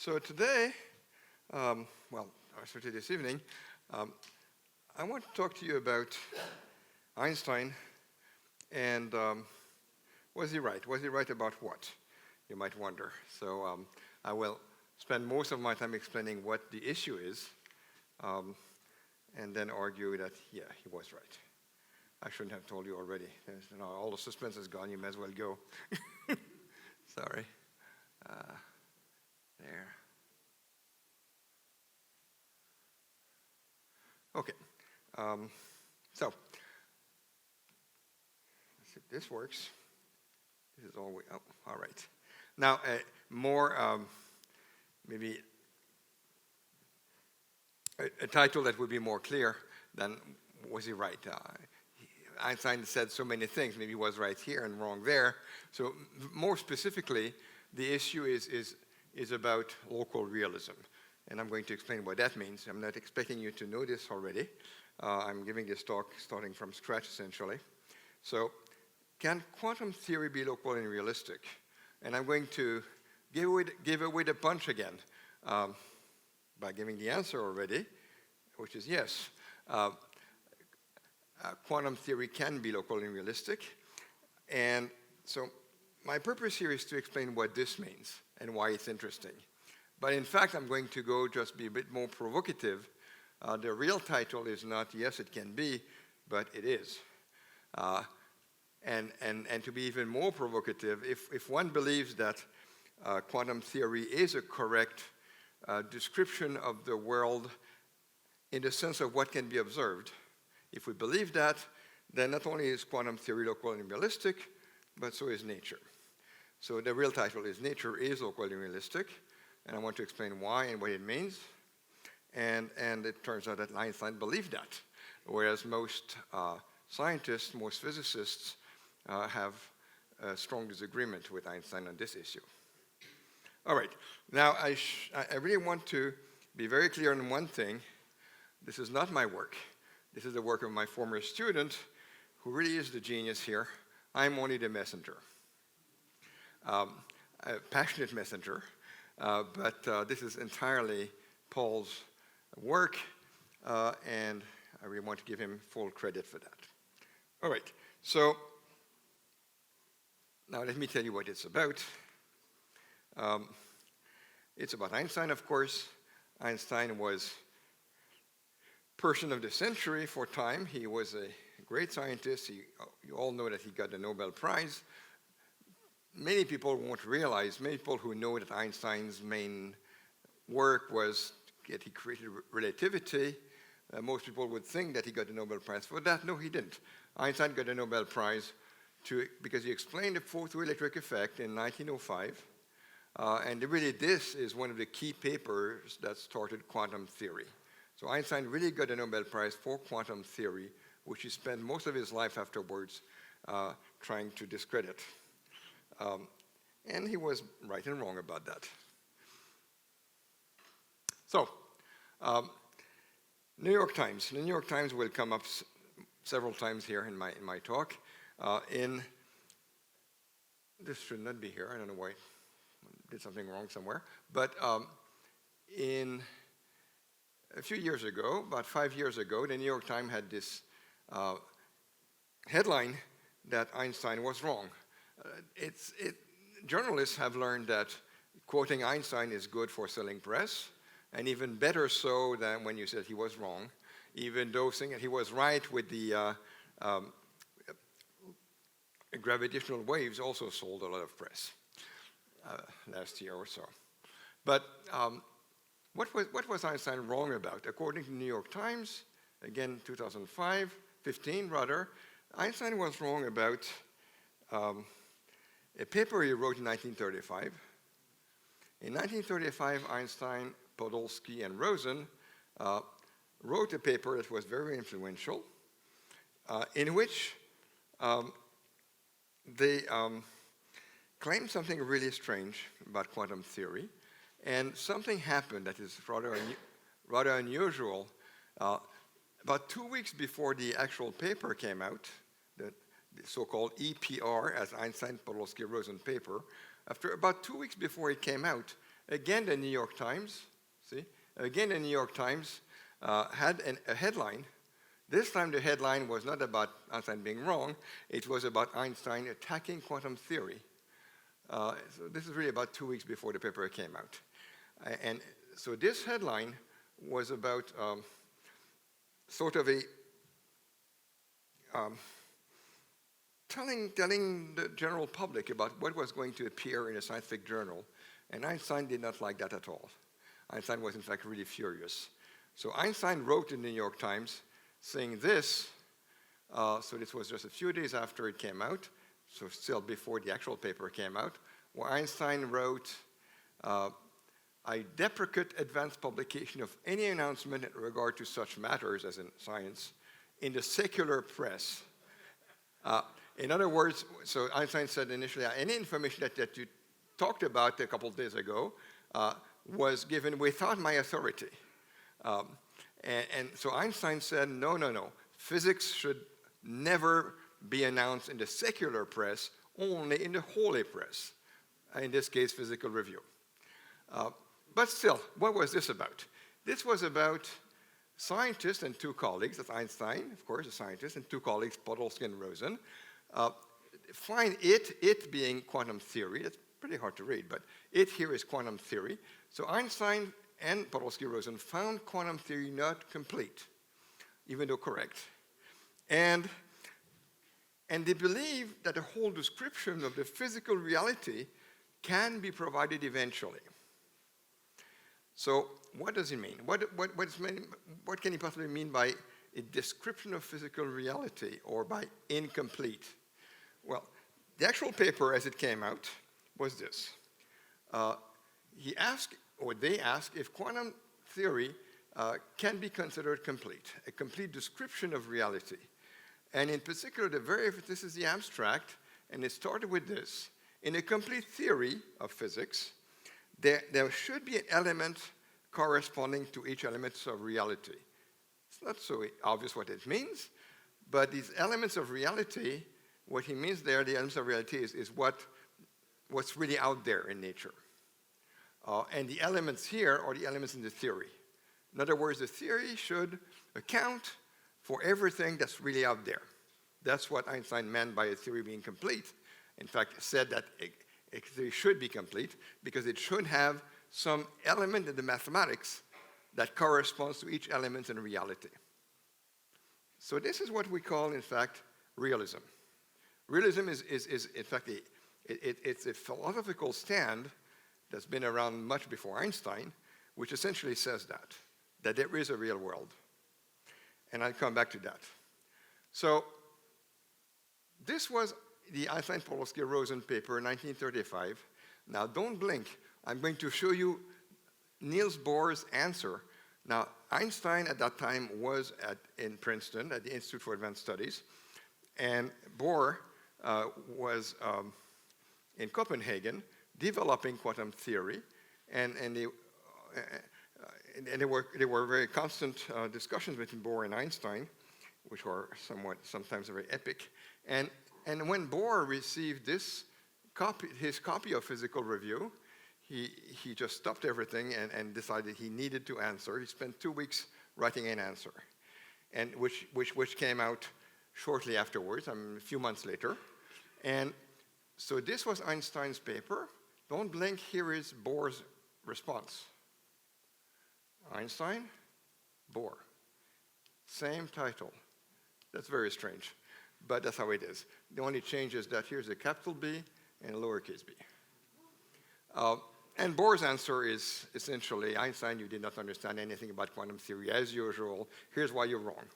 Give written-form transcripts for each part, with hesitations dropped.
So today, especially this evening, I want to talk to you about Einstein and was he right? Was he right about what? You might wonder. So I will spend most of my time explaining what the issue is and then argue that, yeah, he was right. I shouldn't have told you already. All the suspense is gone. You may as well go. Sorry. There. Okay. So, let's see if this works. This is all all right. Now, more, maybe a title that would be more clear than was he right? Einstein said so many things. Maybe he was right here and wrong there. So more specifically, the issue is about local realism. And I'm going to explain what that means. I'm not expecting you to know this already. I'm giving this talk starting from scratch, essentially. So can quantum theory be local and realistic? And I'm going to give away the punch again by giving the answer already, which is yes. Quantum theory can be local and realistic. And so my purpose here is to explain what this means and why it's interesting. But in fact, I'm going to just be a bit more provocative. The real title is not, yes, it can be, but it is. And to be even more provocative, if one believes that quantum theory is a correct description of the world in the sense of what can be observed, if we believe that, then not only is quantum theory local and realistic, but so is nature. So the real title is Nature is Local and Realistic, and I want to explain why and what it means. And it turns out that Einstein believed that, whereas most scientists, most physicists have a strong disagreement with Einstein on this issue. All right, now I really want to be very clear on one thing. This is not my work. This is the work of my former student, who really is the genius here. I'm only the messenger, a passionate messenger, but this is entirely Paul's work, and I really want to give him full credit for that. All right, so now let me tell you what it's about. It's about Einstein, of course. Einstein was person of the century for time. He was a great scientist. You all know that he got the Nobel Prize. Many people won't realize, many people who know that Einstein's main work was that he created relativity. Most people would think that he got the Nobel Prize for that. No, he didn't. Einstein got the Nobel Prize because he explained the photoelectric effect in 1905. And really, this is one of the key papers that started quantum theory. So Einstein really got a Nobel Prize for quantum theory, which he spent most of his life afterwards trying to discredit. And he was right and wrong about that. So, New York Times. The New York Times will come up several times here in my talk. This should not be here. I don't know why I did something wrong somewhere. But in a few years ago, about 5 years ago, the New York Times had this headline that Einstein was wrong. Journalists have learned that quoting Einstein is good for selling press, and even better so than when you said he was wrong, even though saying that he was right with the gravitational waves also sold a lot of press last year or so. But what was Einstein wrong about? According to the New York Times, again 2015 rather, Einstein was wrong about a paper he wrote in 1935. In 1935, Einstein, Podolsky, and Rosen wrote a paper that was very influential, in which they claimed something really strange about quantum theory, and something happened that is rather unusual. About 2 weeks before the actual paper came out, the so-called EPR, as Einstein, Podolsky, Rosen paper, after about 2 weeks before it came out, again the New York Times, again the New York Times had a headline. This time the headline was not about Einstein being wrong, it was about Einstein attacking quantum theory. So this is really about 2 weeks before the paper came out. And so this headline was about sort of a telling the general public about what was going to appear in a scientific journal, and Einstein did not like that at all. Einstein was in fact really furious. So Einstein wrote in the New York Times saying this, so this was just a few days after it came out, so still before the actual paper came out, where Einstein wrote, I deprecate advance publication of any announcement in regard to such matters as in science in the secular press. In other words, so Einstein said initially, any information that you talked about a couple of days ago was given without my authority. And so Einstein said, no, physics should never be announced in the secular press, only in the holy press, in this case, Physical Review. But still, what was this about? This was about scientists and two colleagues, that's Einstein, of course, a scientist, and two colleagues, Podolsky and Rosen, find it being quantum theory. It's pretty hard to read, but it here is quantum theory. So Einstein and Podolsky-Rosen found quantum theory not complete, even though correct. And they believe that a whole description of the physical reality can be provided eventually. So what does it mean? What can he possibly mean by a description of physical reality or by incomplete? Well, the actual paper as it came out was this. They asked if quantum theory can be considered complete, a complete description of reality. And in particular, this is the abstract, and it started with this. In a complete theory of physics, there should be an element corresponding to each element of reality. It's not so obvious what it means, but these elements of reality, what he means there, the elements of reality is what's really out there in nature. And the elements here are the elements in the theory. In other words, the theory should account for everything that's really out there. That's what Einstein meant by a theory being complete. In fact, said that a theory should be complete because it should have some element in the mathematics that corresponds to each element in reality. So this is what we call, in fact, realism. Realism is in fact, it's a philosophical stand that's been around much before Einstein, which essentially says that there is a real world. And I'll come back to that. So this was the Einstein-Podolsky-Rosen paper, 1935. Now, don't blink. I'm going to show you Niels Bohr's answer. Now, Einstein at that time was in Princeton at the Institute for Advanced Studies, and Bohr was in Copenhagen developing quantum theory, and there were very constant discussions between Bohr and Einstein, which were sometimes very epic. And when Bohr received his copy of Physical Review, he just stopped everything and decided he needed to answer. He spent 2 weeks writing an answer, and which came out shortly afterwards, a few months later. And so this was Einstein's paper. Don't blink, here is Bohr's response. Einstein, Bohr. Same title. That's very strange, but that's how it is. The only change is that here's a capital B and a lowercase b. And Bohr's answer is essentially, Einstein, you did not understand anything about quantum theory as usual. Here's why you're wrong.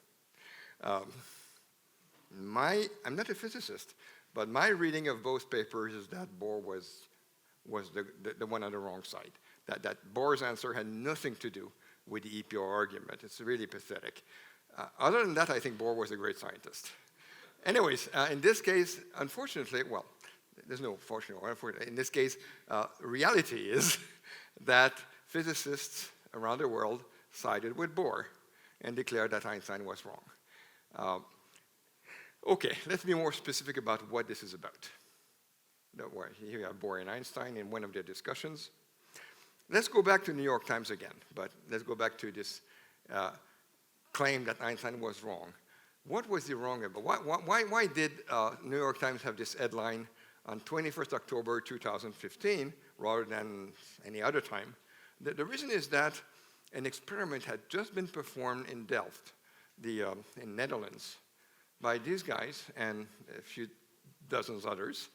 I'm not a physicist, but my reading of both papers is that Bohr was the one on the wrong side. That Bohr's answer had nothing to do with the EPR argument. It's really pathetic. Other than that, I think Bohr was a great scientist. Anyways, in this case, unfortunately, well, there's no fortunate or unfortunate. In this case, reality is that physicists around the world sided with Bohr and declared that Einstein was wrong. Okay, let's be more specific about what this is about. Don't worry, here you have Bohr and Einstein in one of their discussions. Let's go back to New York Times again, but let's go back to this claim that Einstein was wrong. What was he wrong about? Why did New York Times have this headline on 21st October 2015 rather than any other time? The reason is that an experiment had just been performed in Delft, in Netherlands, by these guys and a few dozens others.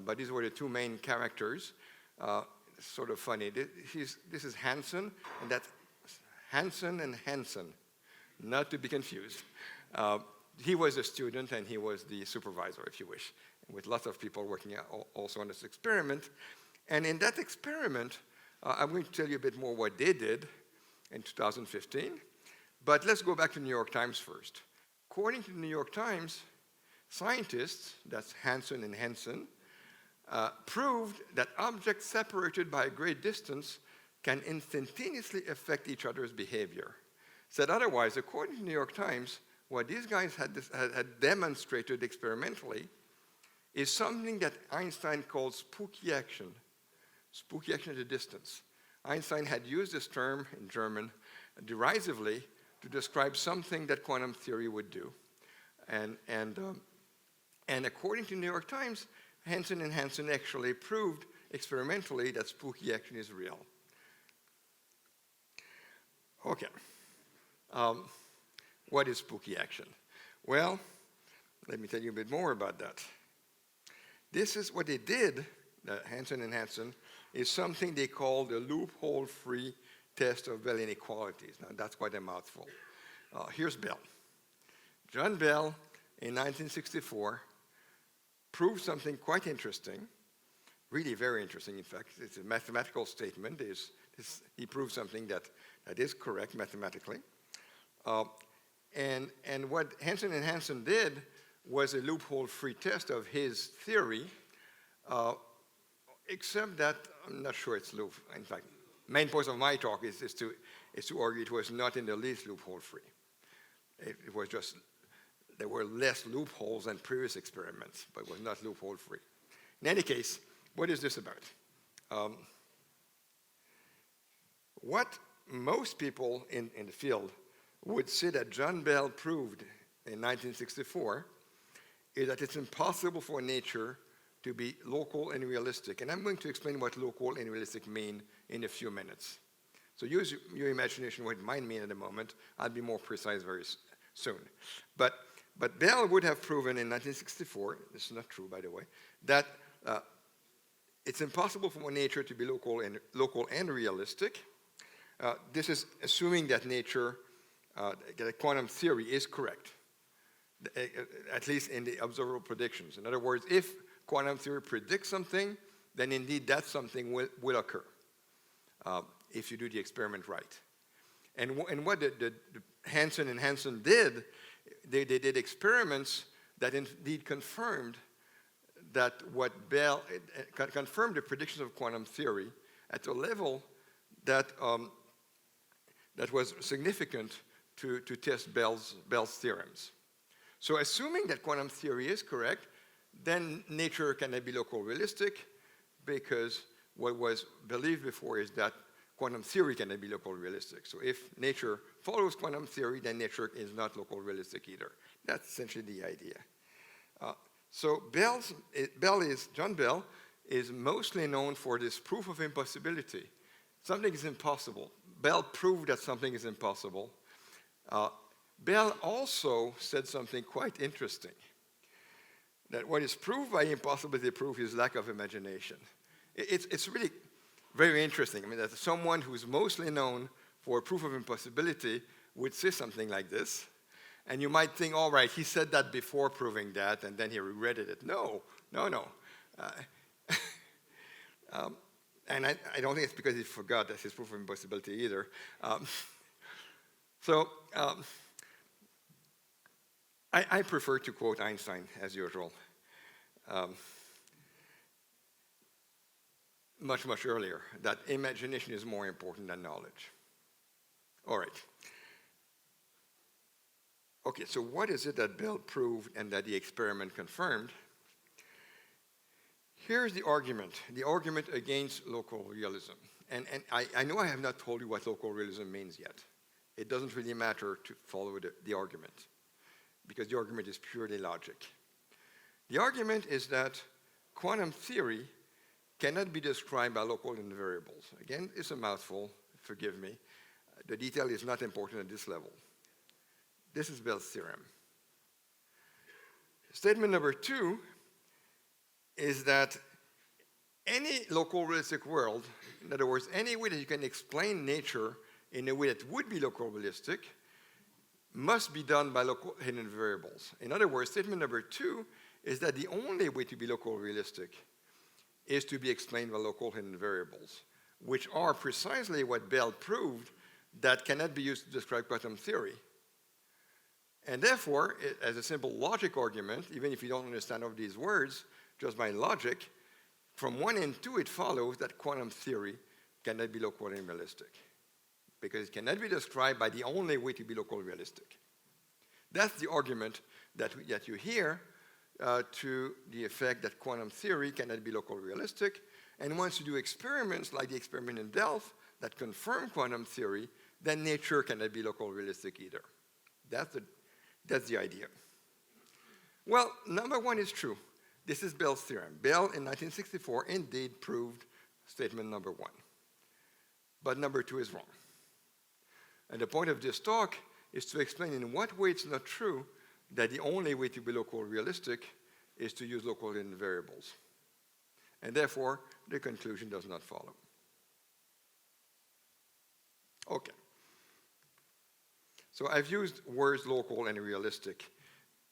But these were the two main characters. Sort of funny. This is Hansen, and that's Hansen and Hansen, not to be confused. He was a student, and he was the supervisor, if you wish, with lots of people working also on this experiment. And in that experiment, I'm going to tell you a bit more what they did in 2015. But let's go back to the New York Times first. According to the New York Times, scientists, that's Hansen and Hansen, proved that objects separated by a great distance can instantaneously affect each other's behavior. Said otherwise, according to the New York Times, what these guys had demonstrated experimentally is something that Einstein called spooky action at a distance. Einstein had used this term in German derisively to describe something that quantum theory would do. And according to the New York Times, Hansen and Hansen actually proved experimentally that spooky action is real. Okay. What is spooky action? Well, let me tell you a bit more about that. This is what they did, Hansen and Hansen, is something they call the loophole-free test of Bell inequalities. Now, that's quite a mouthful. Here's Bell. John Bell, in 1964, proved something quite interesting, really very interesting, in fact. It's a mathematical statement. He proved something that is correct mathematically. And what Hansen and Hansen did was a loophole-free test of his theory, except that I'm not sure it's loop. In fact, main point of my talk is to argue it was not in the least loophole-free. It was just, there were less loopholes than previous experiments, but it was not loophole-free. In any case, what is this about? What most people in the field would say that John Bell proved in 1964 is that it's impossible for nature to be local and realistic. And I'm going to explain what local and realistic mean in a few minutes. So use your imagination what it might mean at the moment. I'll be more precise very soon. But Bell would have proven in 1964, this is not true by the way, that it's impossible for nature to be local and realistic. This is assuming that nature, that quantum theory is correct, at least in the observable predictions. In other words, if quantum theory predicts something, then indeed that something will occur if you do the experiment right. And what the Hansen and Hansen did, they did experiments that indeed confirmed that confirmed the predictions of quantum theory at a level that was significant to test Bell's theorems. So assuming that quantum theory is correct, then nature cannot be local realistic, because what was believed before is that quantum theory cannot be local realistic. So if nature follows quantum theory, then nature is not local realistic either. That's essentially the idea. So John Bell is mostly known for this proof of impossibility. Something is impossible. Bell proved that something is impossible. Bell also said something quite interesting, that what is proved by impossibility proof is lack of imagination. It's really very interesting. I mean, that someone who's mostly known for proof of impossibility would say something like this, and you might think, all right, he said that before proving that, and then he regretted it. No. And I don't think it's because he forgot that his proof of impossibility either. I prefer to quote Einstein, as usual, much earlier, that imagination is more important than knowledge. All right. Okay, so what is it that Bell proved and that the experiment confirmed? Here's the argument against local realism. And I know I have not told you what local realism means yet. It doesn't really matter to follow the argument, because the argument is purely logic. The argument is that quantum theory cannot be described by local invariables. Again, it's a mouthful, forgive me. The detail is not important at this level. This is Bell's theorem. Statement number 2 is that any local realistic world, in other words, any way that you can explain nature in a way that would be local realistic, must be done by local hidden variables. In other words, statement number 2 is that the only way to be local realistic is to be explained by local hidden variables, which are precisely what Bell proved that cannot be used to describe quantum theory. And therefore, as a simple logic argument, even if you don't understand all of these words, just by logic, from 1 and 2 it follows that quantum theory cannot be local realistic, because it cannot be described by the only way to be local realistic. That's the argument that you hear to the effect that quantum theory cannot be local realistic. And once you do experiments like the experiment in Delft that confirm quantum theory, then nature cannot be local realistic either. That's the idea. Well, number 1 is true. This is Bell's theorem. Bell in 1964 indeed proved statement number 1. But number 2 is wrong. And the point of this talk is to explain in what way it's not true that the only way to be local realistic is to use local hidden variables. And therefore, the conclusion does not follow. Okay. So I've used words local and realistic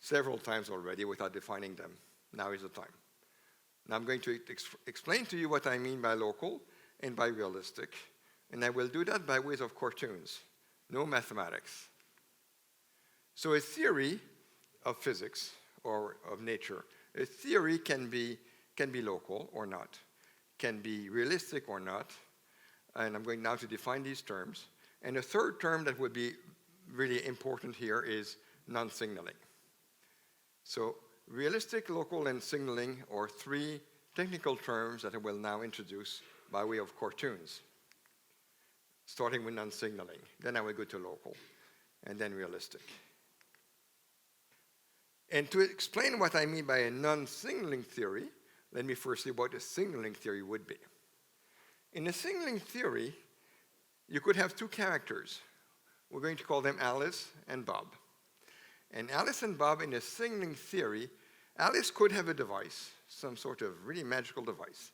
several times already without defining them. Now is the time. Now I'm going to explain to you what I mean by local and by realistic, and I will do that by ways of cartoons, no mathematics. So a theory of physics or of nature, a theory can be local or not, can be realistic or not, and I'm going now to define these terms. And a third term that would be really important here is non-signaling. So realistic, local, and signaling are 3 technical terms that I will now introduce by way of cartoons, starting with non-signaling. Then I will go to local, and then realistic. And to explain what I mean by a non-signaling theory, let me first see what a signaling theory would be. In a signaling theory, you could have 2 characters. We're going to call them Alice and Bob. And Alice and Bob in a signaling theory, Alice could have a device, some sort of really magical device.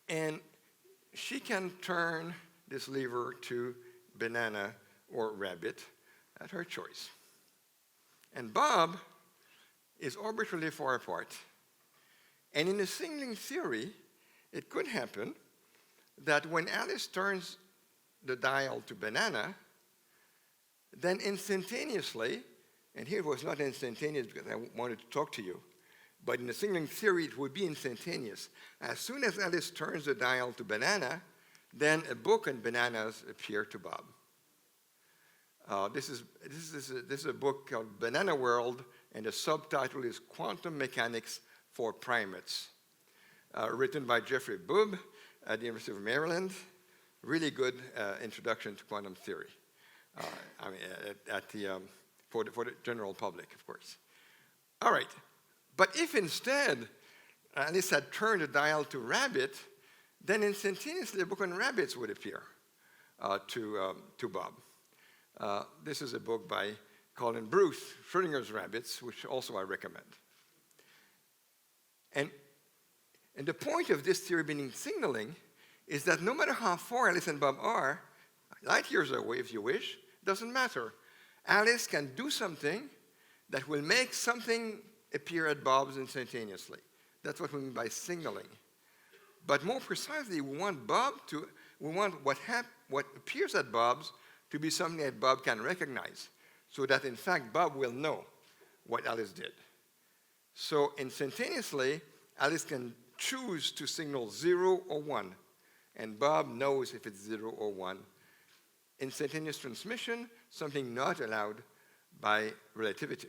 And she can turn this lever to banana or rabbit at her choice. And Bob is arbitrarily far apart. And in a signaling theory, it could happen that when Alice turns the dial to banana, then instantaneously, and here it was not instantaneous because I wanted to talk to you, but in the signaling theory it would be instantaneous. As soon as Alice turns the dial to banana, then a book and bananas appear to Bob. This is a book called Banana World, and the subtitle is Quantum Mechanics for Primates, written by Jeffrey Boob at the University of Maryland. Really good introduction to quantum theory. For the general public, of course. All right, but if instead Alice had turned the dial to rabbit, then instantaneously a book on rabbits would appear to Bob. This is a book by Colin Bruce, Schrodinger's Rabbits, which also I recommend. And the point of this theory being signaling is that no matter how far Alice and Bob are, light years away if you wish, doesn't matter. Alice can do something that will make something appear at Bob's instantaneously. That's what we mean by signaling. But more precisely, we want what appears at Bob's to be something that Bob can recognize, so that in fact Bob will know what Alice did. So instantaneously, Alice can choose to signal 0 or 1, and Bob knows if it's 0 or 1. Instantaneous transmission, something not allowed by relativity.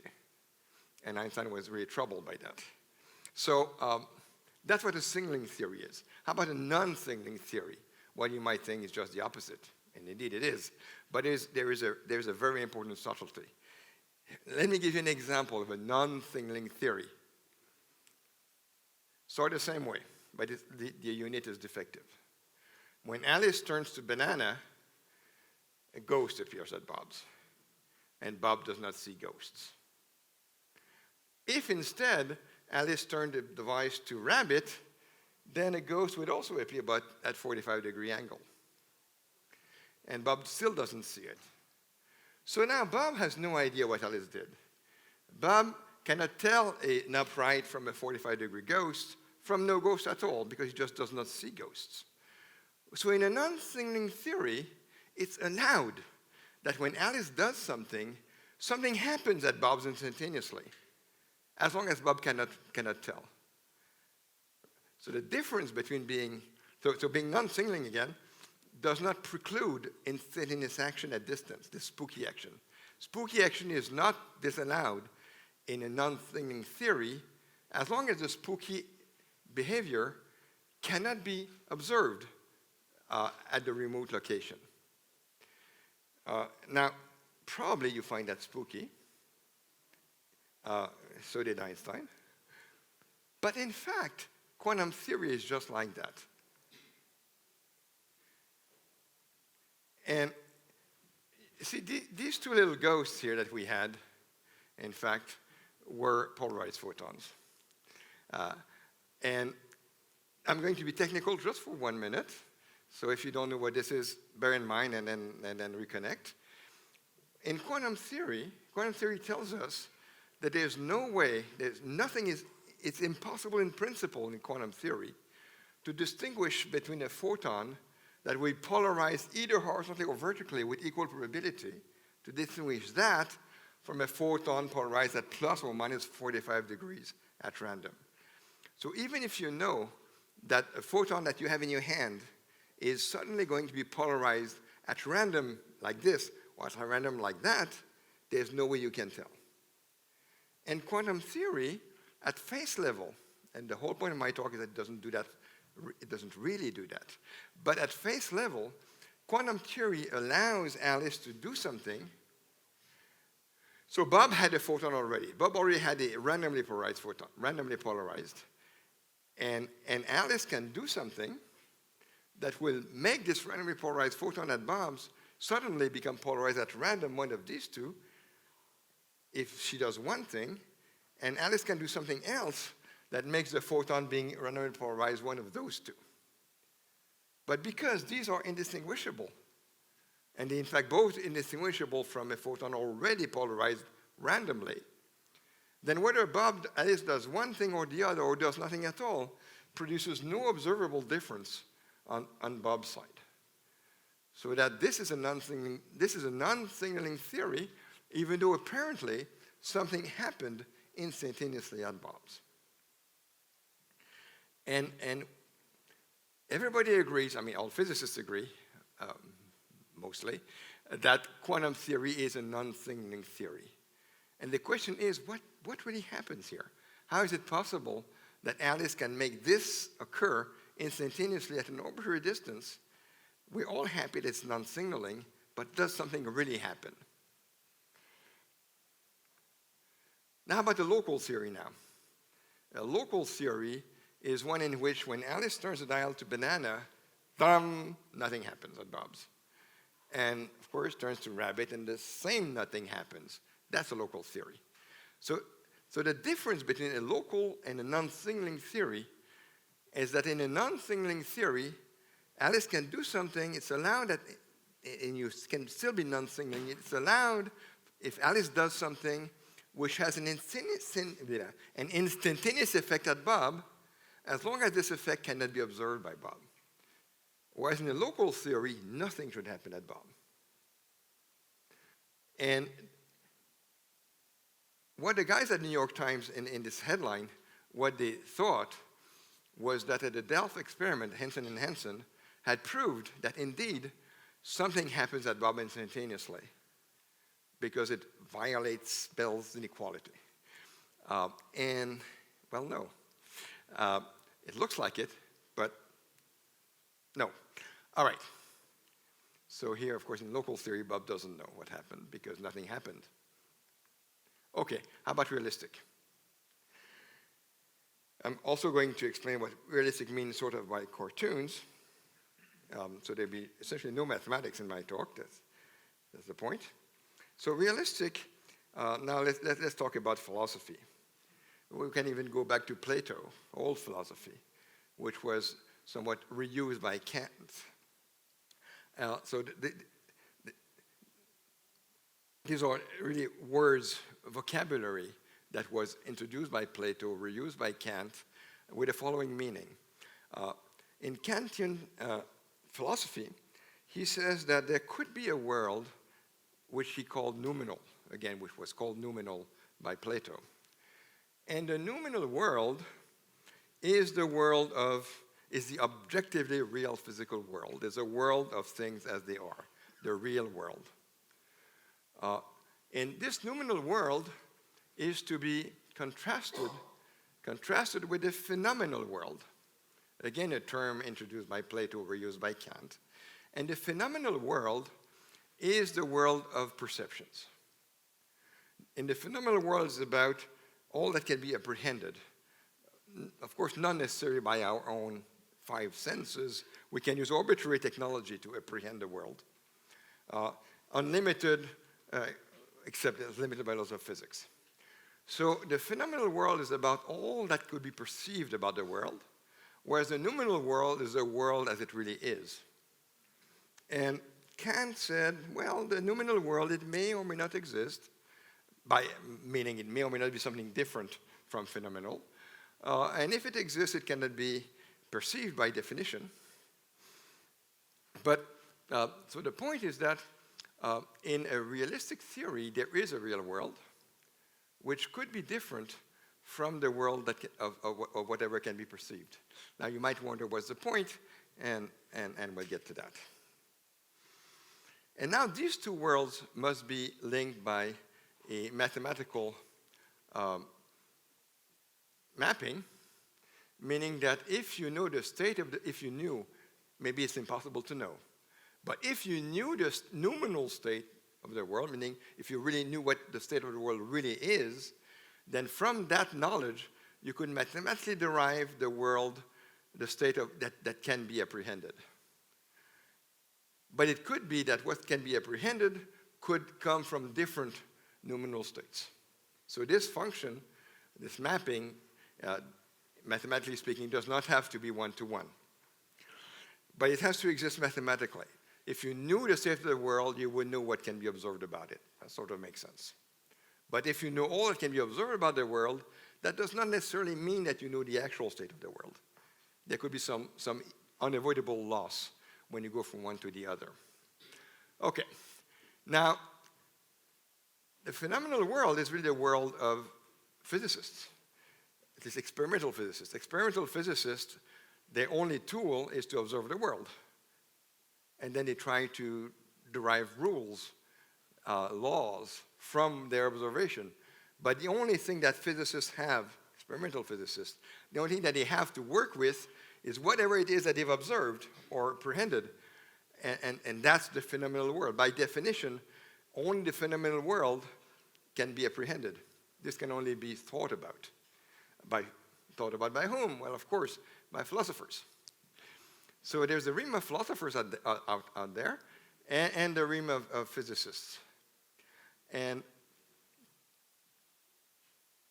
And Einstein was really troubled by that. So That's what a signaling theory is. How about a non-signaling theory? Well, you might think it's just the opposite, and indeed it is. But there's a very important subtlety. Let me give you an example of a non-signaling theory. Sort of the same way, but the unit is defective. When Alice turns to banana, a ghost appears at Bob's, and Bob does not see ghosts. If instead Alice turned the device to rabbit, then a ghost would also appear, but at 45-degree angle. And Bob still doesn't see it. So now Bob has no idea what Alice did. Bob cannot tell an upright from a 45-degree ghost from no ghost at all, because he just does not see ghosts. So in a non-signaling theory, it's allowed that when Alice does something, something happens at Bob's instantaneously, as long as Bob cannot tell. So the difference between being non-signaling again does not preclude instantaneous action at distance, the spooky action. Spooky action is not disallowed in a non-signaling theory as long as the spooky behavior cannot be observed at the remote location. Now, probably you find that spooky. So did Einstein. But in fact, quantum theory is just like that. And see, these two little ghosts here that we had, in fact, were polarized photons. And I'm going to be technical just for 1 minute. So if you don't know what this is, bear in mind and then reconnect. In quantum theory tells us that there's no way, it's impossible in principle in quantum theory to distinguish between a photon that we polarize either horizontally or vertically with equal probability, to distinguish that from a photon polarized at plus or minus 45 degrees at random. So even if you know that a photon that you have in your hand is suddenly going to be polarized at random like this, or at random like that, there's no way you can tell. And quantum theory, at face level, and the whole point of my talk is that it doesn't do that, it doesn't really do that. But at face level, quantum theory allows Alice to do something. So Bob had a photon already. Bob already had a randomly polarized photon, randomly polarized. And Alice can do something that will make this randomly polarized photon at Bob's suddenly become polarized at random, one of these two, if she does one thing, and Alice can do something else that makes the photon being randomly polarized one of those two. But because these are indistinguishable, and in fact both indistinguishable from a photon already polarized randomly, then whether Alice does one thing or the other or does nothing at all produces no observable difference on Bob's side. So that this is a non-signaling theory, even though apparently something happened instantaneously at Bob's. And everybody agrees, I mean, all physicists agree, mostly, that quantum theory is a non-signaling theory. And the question is, what really happens here? How is it possible that Alice can make this occur instantaneously at an arbitrary distance? We're all happy that it's non-signaling, but does something really happen? Now, how about the local theory now? A local theory is one in which when Alice turns the dial to banana, nothing happens at Bob's. And, of course, turns to rabbit, and the same nothing happens. That's a local theory. So the difference between a local and a non-signaling theory is that in a non-signaling theory, Alice can do something, it's allowed that, and you can still be non-signaling, it's allowed if Alice does something which has an instantaneous effect at Bob, as long as this effect cannot be observed by Bob. Whereas in a local theory, nothing should happen at Bob. And what the guys at New York Times in this headline, what they thought was that at the Delft experiment, Henson and Henson had proved that indeed something happens at Bob instantaneously because it violates Bell's inequality. And, well, no. It looks like it, but no. All right. So here, of course, in local theory, Bob doesn't know what happened because nothing happened. Okay, how about realistic? I'm also going to explain what realistic means sort of by cartoons. So there'll be essentially no mathematics in my talk. That's the point. So realistic, now let's talk about philosophy. We can even go back to Plato, old philosophy, which was somewhat reused by Kant. So these are really words, vocabulary that was introduced by Plato, reused by Kant, with the following meaning. In Kantian philosophy, he says that there could be a world which he called noumenal, again, which was called noumenal by Plato. And the noumenal world is the objectively real physical world. It's a world of things as they are, the real world. And this noumenal world is to be contrasted with the phenomenal world. Again, a term introduced by Plato, reused by Kant. And the phenomenal world is the world of perceptions. In the phenomenal world is about all that can be apprehended. Of course, not necessarily by our own five senses. We can use arbitrary technology to apprehend the world. Unlimited, except it's limited by laws of physics. So the phenomenal world is about all that could be perceived about the world, whereas the noumenal world is the world as it really is. And Kant said, well, the noumenal world, it may or may not exist, meaning it may or may not be something different from phenomenal. And if it exists, it cannot be perceived by definition. But, so the point is that in a realistic theory, there is a real world, which could be different from the world of whatever can be perceived. Now, you might wonder what's the point, and we'll get to that. And now these two worlds must be linked by a mathematical mapping, meaning that if you know the state of if you knew, maybe it's impossible to know, but if you knew the noumenal state of the world, meaning if you really knew what the state of the world really is, then from that knowledge, you could mathematically derive the world, the state of that can be apprehended. But it could be that what can be apprehended could come from different noumenal states. So this function, this mapping, mathematically speaking, does not have to be one-to-one. But it has to exist mathematically. If you knew the state of the world, you would know what can be observed about it. That sort of makes sense. But if you know all that can be observed about the world, that does not necessarily mean that you know the actual state of the world. There could be some unavoidable loss when you go from one to the other. Okay. Now, the phenomenal world is really the world of physicists. It is experimental physicists. Experimental physicists, their only tool is to observe the world. And then they try to derive rules, laws from their observation. But the only thing that physicists have, experimental physicists, the only thing that they have to work with is whatever it is that they've observed or apprehended. And that's the phenomenal world. By definition, only the phenomenal world can be apprehended. This can only be thought about. Thought about by whom? Well, of course, by philosophers. So there's the realm of philosophers out there, and the realm of physicists. And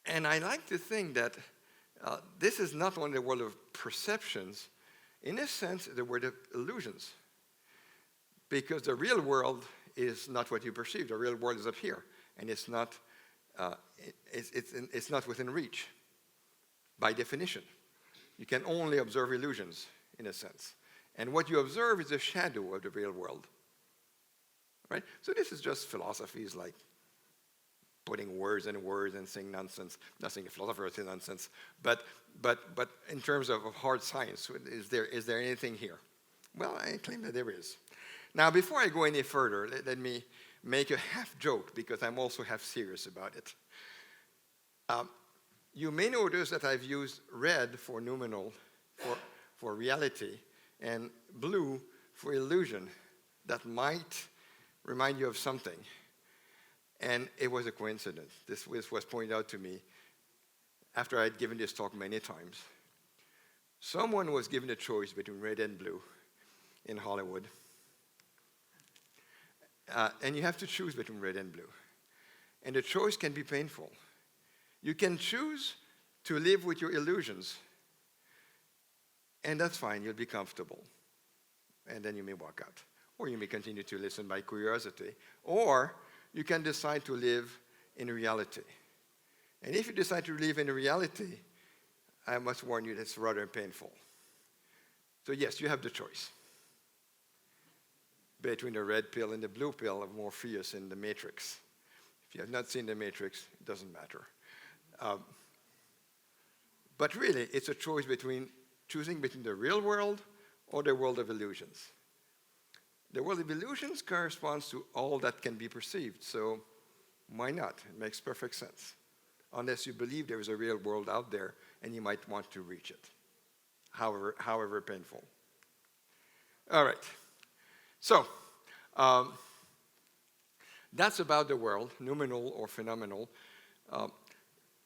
I like to think that this is not only the world of perceptions, in a sense, the world of illusions. Because the real world is not what you perceive. The real world is up here, and it's not within reach, by definition. You can only observe illusions, in a sense. And what you observe is a shadow of the real world. Right? So this is just philosophies like putting words in words and saying nonsense. Not saying a philosopher would say nonsense, but in terms of hard science, is there anything here? Well, I claim that there is. Now, before I go any further, let me make a half joke, because I'm also half serious about it. You may notice that I've used red for noumenal for reality, and blue for illusion that might remind you of something. And it was a coincidence. This was pointed out to me after I'd given this talk many times. Someone was given a choice between red and blue in Hollywood. And you have to choose between red and blue. And the choice can be painful. You can choose to live with your illusions. And that's fine, you'll be comfortable. And then you may walk out. Or you may continue to listen by curiosity. Or you can decide to live in reality. And if you decide to live in reality, I must warn you, that's rather painful. So yes, you have the choice between the red pill and the blue pill of Morpheus in the Matrix. If you have not seen the Matrix, it doesn't matter. But really, it's a choice between choosing between the real world or the world of illusions. The world of illusions corresponds to all that can be perceived, so why not? It makes perfect sense. Unless you believe there is a real world out there and you might want to reach it, however painful. All right. So, that's about the world, nominal or phenomenal.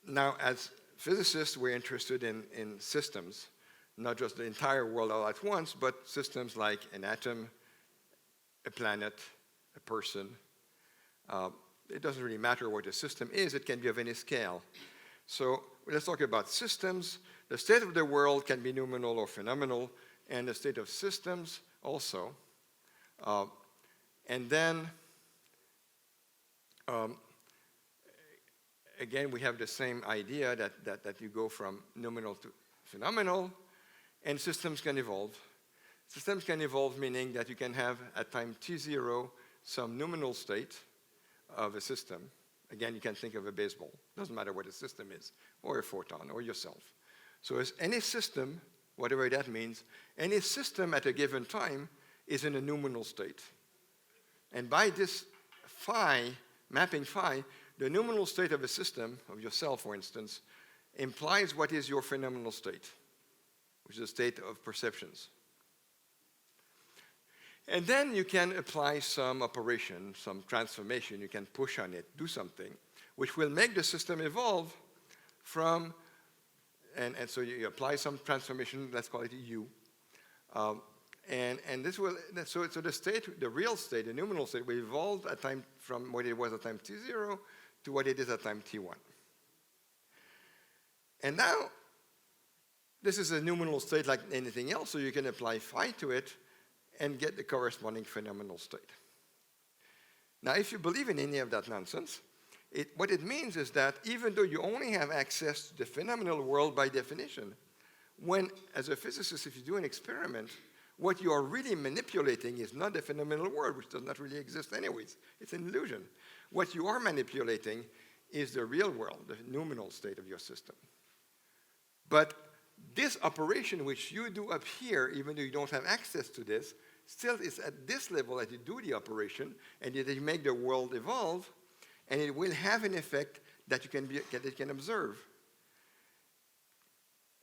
Now, as physicists, we're interested in systems, not just the entire world all at once, but systems like an atom, a planet, a person. It doesn't really matter what a system is, it can be of any scale. So let's talk about systems. The state of the world can be nominal or phenomenal, and the state of systems also. And then, again, we have the same idea that you go from nominal to phenomenal, and systems can evolve. Systems can evolve, meaning that you can have at time t0 some nominal state of a system. Again, you can think of a baseball. Doesn't matter what a system is, or a photon, or yourself. So as any system, whatever that means, any system at a given time is in a nominal state. And by this phi, mapping phi, the nominal state of a system, of yourself, for instance, implies what is your phenomenal state, which is a state of perceptions. And then you can apply some operation, some transformation. You can push on it, do something, which will make the system evolve from, and so you apply some transformation, let's call it U. And this will, so the state, the real state, the nominal state, will evolve at time from what it was at time t0 to what it is at time t1. And now, this is a nominal state like anything else, so you can apply phi to it and get the corresponding phenomenal state. Now, if you believe in any of that nonsense, what it means is that even though you only have access to the phenomenal world by definition, when, as a physicist, if you do an experiment, what you are really manipulating is not the phenomenal world, which does not really exist anyways. It's an illusion. What you are manipulating is the real world, the nominal state of your system. But this operation which you do up here, even though you don't have access to this, still is at this level that you do the operation and that you make the world evolve, and it will have an effect that you can observe.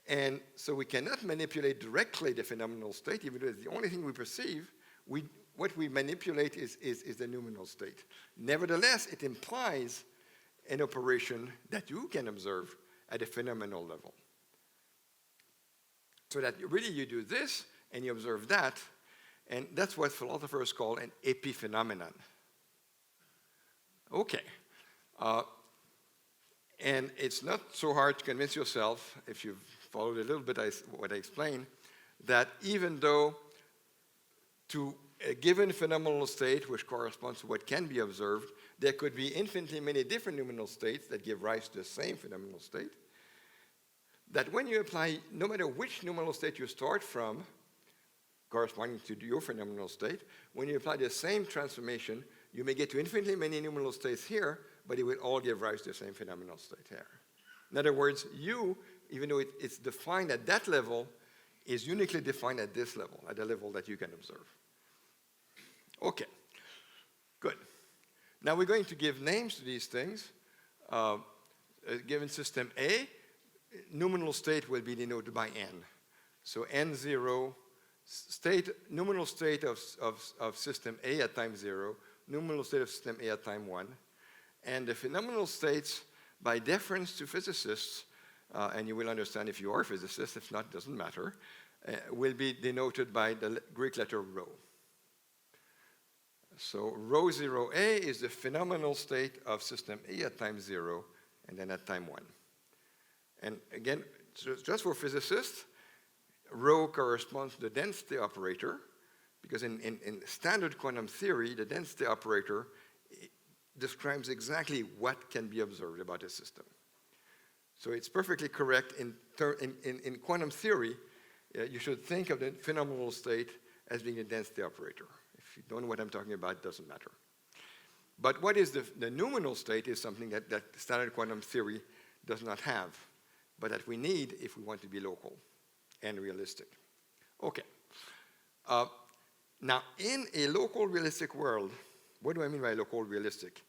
And so we cannot manipulate directly the phenomenal state, even though it's the only thing we perceive. What we manipulate is the nominal state. Nevertheless, it implies an operation that you can observe at a phenomenal level. So that really you do this, and you observe that, and that's what philosophers call an epiphenomenon. Okay. And it's not so hard to convince yourself, if you've followed a little bit what I explained, that even though to a given phenomenal state, which corresponds to what can be observed, there could be infinitely many different nominal states that give rise to the same phenomenal state, that when you apply, no matter which nominal state you start from, corresponding to your phenomenal state, when you apply the same transformation, you may get to infinitely many nominal states here, but it will all give rise to the same phenomenal state here. In other words, you, even though it's defined at that level, is uniquely defined at this level, at the level that you can observe. Okay, good. Now we're going to give names to these things. A given system A, nominal state will be denoted by n. So n0, nominal state of system A at time 0, nominal state of system A at time 1, and the phenomenal states, by deference to physicists, and you will understand if you are a physicist, if not, it doesn't matter, will be denoted by the Greek letter rho. So rho 0A is the phenomenal state of system A at time 0, and then at time 1. And again, just for physicists, rho corresponds to the density operator, because in standard quantum theory, the density operator describes exactly what can be observed about a system. So it's perfectly correct in quantum theory. You should think of the phenomenal state as being a density operator. If you don't know what I'm talking about, it doesn't matter. But what is the nominal state is something that standard quantum theory does not have, but that we need if we want to be local and realistic. Okay. Now, in a local realistic world, what do I mean by local realistic?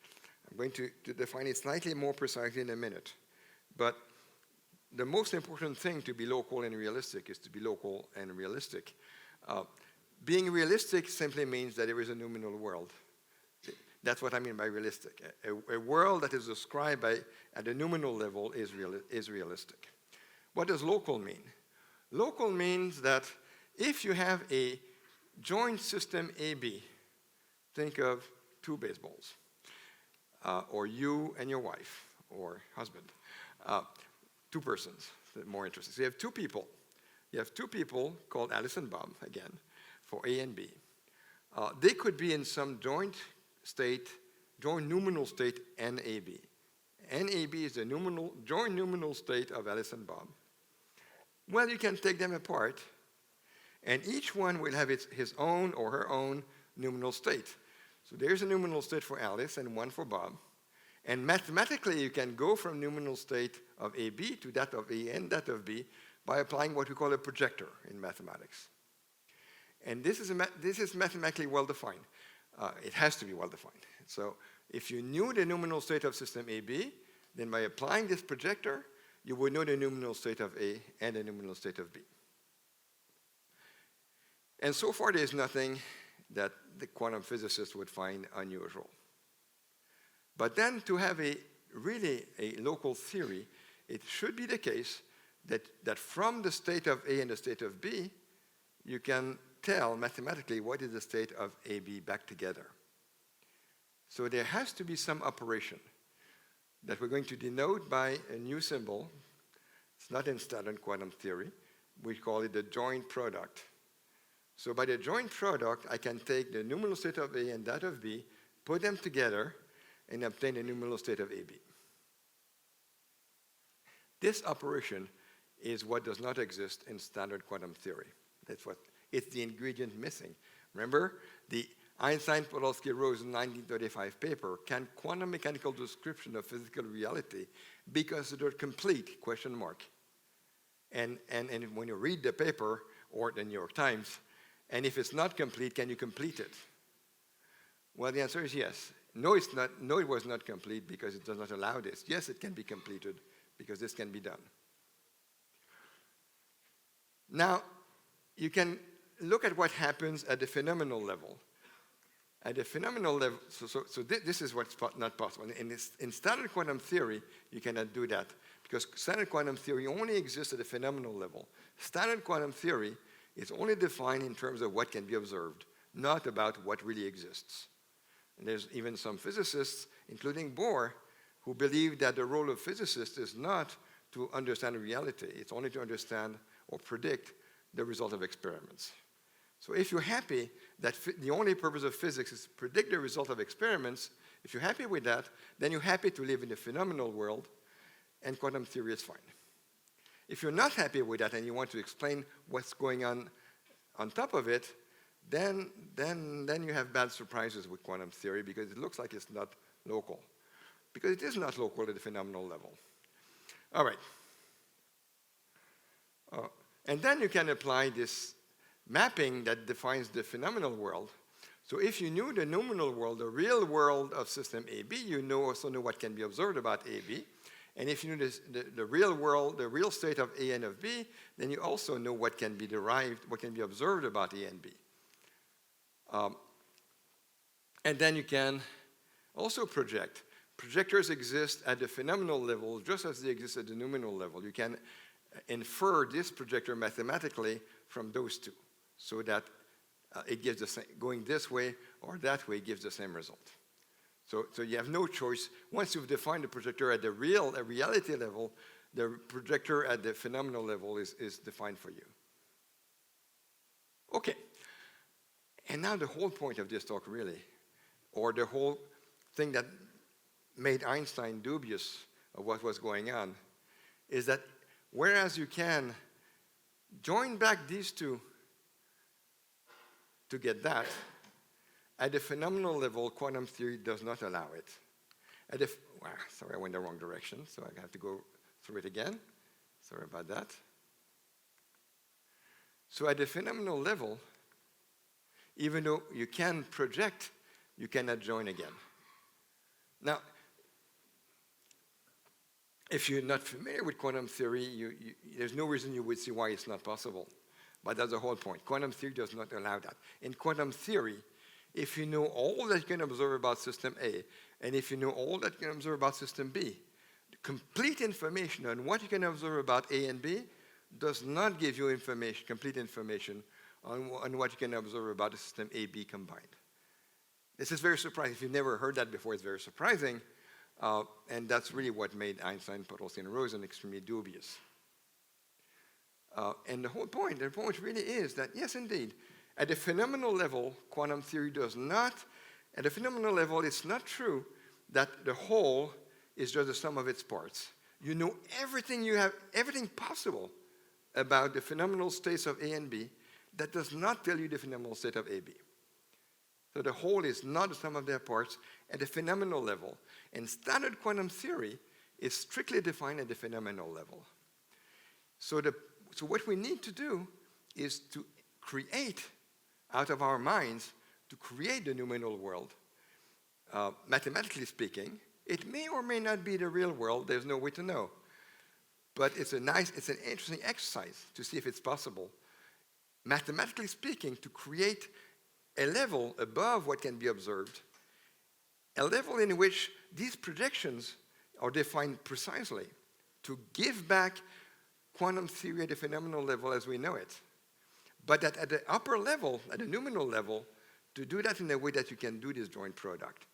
I'm going to define it slightly more precisely in a minute. But the most important thing to be local and realistic is to be local and realistic. Being realistic simply means that there is a nominal world. That's what I mean by realistic. A world that is described at a nominal level is realistic. What does local mean? Local means that if you have a joint system AB, think of two baseballs, or you and your wife, or husband, two persons, more interesting. So you have two people. You have two people called Alice and Bob, again, for A and B. They could be in some joint nominal state NAB. NAB is the joint nominal state of Alice and Bob. Well, you can take them apart, and each one will have his own or her own nominal state. So there's a nominal state for Alice and one for Bob. And mathematically, you can go from nominal state of AB to that of A and that of B by applying what we call a projector in mathematics. And this is mathematically well-defined. It has to be well-defined. So if you knew the nominal state of system AB, then by applying this projector, you would know the nominal state of A and the nominal state of B. And so far, there's nothing that the quantum physicists would find unusual. But then to have really a local theory, it should be the case that from the state of A and the state of B, you can tell mathematically what is the state of AB back together. So there has to be some operation that we're going to denote by a new symbol. It's not in standard quantum theory. We call it the joint product. So by the joint product, I can take the nominal state of A and that of B, put them together, and obtain the nominal state of AB. This operation is what does not exist in standard quantum theory. It's the ingredient missing. Remember, the Einstein-Podolsky-Rose 1935 paper, Can Quantum Mechanical Description of Physical Reality Be Considered Complete? Question mark. And when you read the paper, or the New York Times, and if it's not complete, can you complete it? Well, the answer is yes. No, it's not. No, it was not complete because it does not allow this. Yes, it can be completed because this can be done. Now, you can look at what happens at the phenomenal level. At the phenomenal level, so this is what's not possible. In standard quantum theory, you cannot do that because standard quantum theory only exists at the phenomenal level. Standard quantum theory is only defined in terms of what can be observed, not about what really exists. And there's even some physicists, including Bohr, who believe that the role of physicists is not to understand reality. It's only to understand or predict the result of experiments. So if you're happy that the only purpose of physics is to predict the result of experiments, if you're happy with that, then you're happy to live in the phenomenal world, and quantum theory is fine. If you're not happy with that and you want to explain what's going on top of it, then you have bad surprises with quantum theory because it looks like it's not local. Because it is not local at the phenomenal level. All right. And then you can apply this mapping that defines the phenomenal world. So if you knew the nominal world, the real world of system AB, you also know what can be observed about AB. And if you know the real world, the real state of A and of B, then you also know what can be derived, what can be observed about A and B. And then you can also project. Projectors exist at the phenomenal level just as they exist at the nominal level. You can infer this projector mathematically from those two so that it gives the same, going this way or that way gives the same result. So you have no choice. Once you've defined the projector at the reality level, the projector at the phenomenal level is defined for you. Okay. And now the whole point of this talk really, or the whole thing that made Einstein dubious of what was going on, is that whereas you can join back these two to get that, at the phenomenal level, quantum theory does not allow it. Sorry, I went the wrong direction, so I have to go through it again. Sorry about that. So at the phenomenal level, even though you can project, you cannot join again. Now, if you're not familiar with quantum theory, there's no reason you would see why it's not possible. But that's the whole point. Quantum theory does not allow that. In quantum theory, if you know all that you can observe about system A, and if you know all that you can observe about system B, complete information on what you can observe about A and B does not give you complete information on what you can observe about the system A-B combined. This is very surprising. If you've never heard that before, it's very surprising. And that's really what made Einstein, Podolsky, and Rosen extremely dubious. And the point really is that, yes, indeed, at the phenomenal level, quantum theory does not, at the phenomenal level, it's not true that the whole is just the sum of its parts. You know everything possible about the phenomenal states of A and B. That does not tell you the phenomenal state of AB. So the whole is not the sum of their parts at the phenomenal level. And standard quantum theory is strictly defined at the phenomenal level. So what we need to do is to create, out of our minds, to create the nominal world. Mathematically speaking, it may or may not be the real world. There's no way to know. But it's an interesting exercise to see if it's possible, mathematically speaking, to create a level above what can be observed, a level in which these projections are defined precisely to give back quantum theory at the phenomenal level as we know it. But that at the upper level, at the nominal level, to do that in a way that you can do this joint product.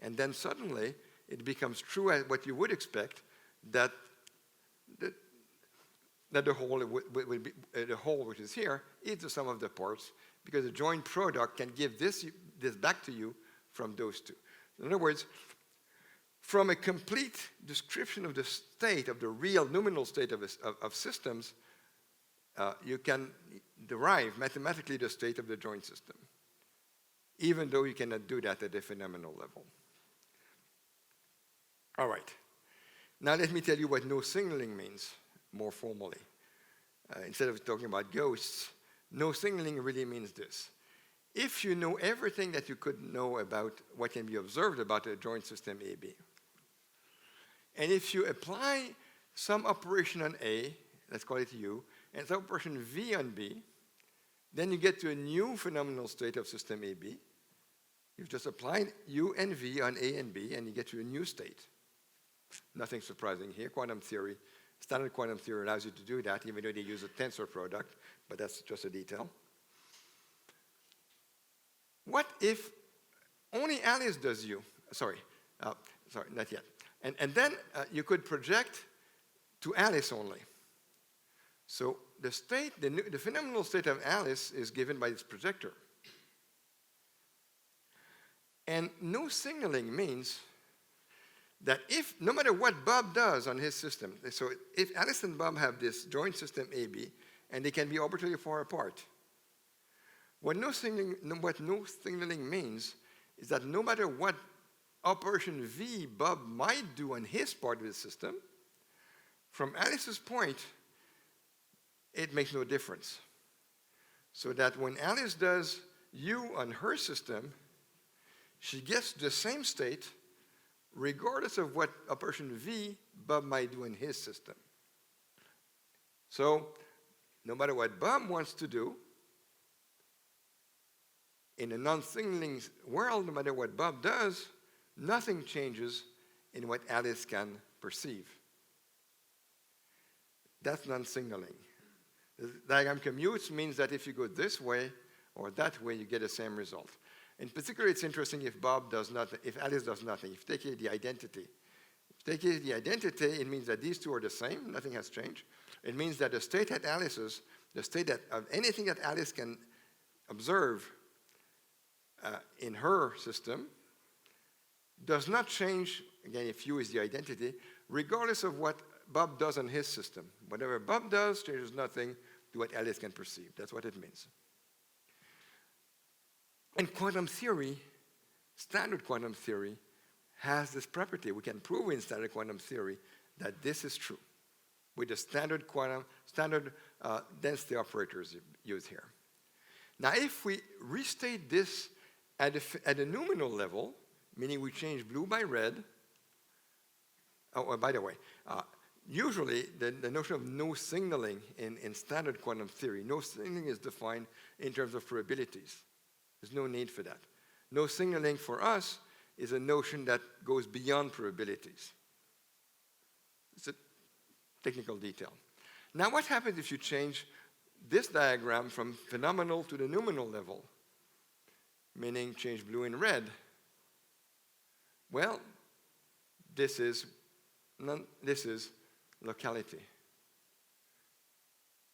And then suddenly, it becomes true as what you would expect, that the whole will be, the whole which is here is the sum of the parts, because the joint product can give this back to you from those two. In other words, from a complete description of the state, of the real nominal state of systems, you can derive mathematically the state of the joint system, even though you cannot do that at the phenomenal level. All right. Now let me tell you what no signaling means more formally. Instead of talking about ghosts, no signaling really means this. If you know everything that you could know about what can be observed about a joint system AB, and if you apply some operation on A, let's call it U, and some operation V on B, then you get to a new phenomenal state of system AB. You've just applied U and V on A and B, and you get to a new state. Nothing surprising here. Quantum theory, standard quantum theory allows you to do that, even though they use a tensor product, but that's just a detail. What if only Alice does U? Sorry, not yet. And then you could project to Alice only. So the state, the phenomenal state of Alice is given by this projector. And no signaling means that if, no matter what Bob does on his system, so if Alice and Bob have this joint system AB, and they can be arbitrarily far apart, what no signaling means is that no matter what operation V Bob might do on his part of the system, from Alice's point, it makes no difference. So that when Alice does U on her system, she gets the same state regardless of what operation V Bob might do in his system. So no matter what Bob wants to do, in a non-signaling world, no matter what Bob does, nothing changes in what Alice can perceive. That's non-signaling. The diagram commutes means that if you go this way or that way, you get the same result. In particular, it's interesting if Bob does nothing, if Alice does nothing. If you take the identity, it means that these two are the same, nothing has changed. It means that the state at Alice's, the state of anything that Alice can observe in her system does not change, again, if U is the identity, regardless of what Bob does in his system. Whatever Bob does changes nothing to what Alice can perceive. That's what it means. And quantum theory, standard quantum theory, has this property. We can prove in standard quantum theory that this is true with the standard density operators used here. Now, if we restate this at a nominal level, meaning we change blue by red, by the way, usually the notion of no signaling in standard quantum theory, no signaling is defined in terms of probabilities. There's no need for that. No signaling for us is a notion that goes beyond probabilities. It's a technical detail. Now, what happens if you change this diagram from phenomenal to the nominal level, meaning change blue and red? Well, this is locality.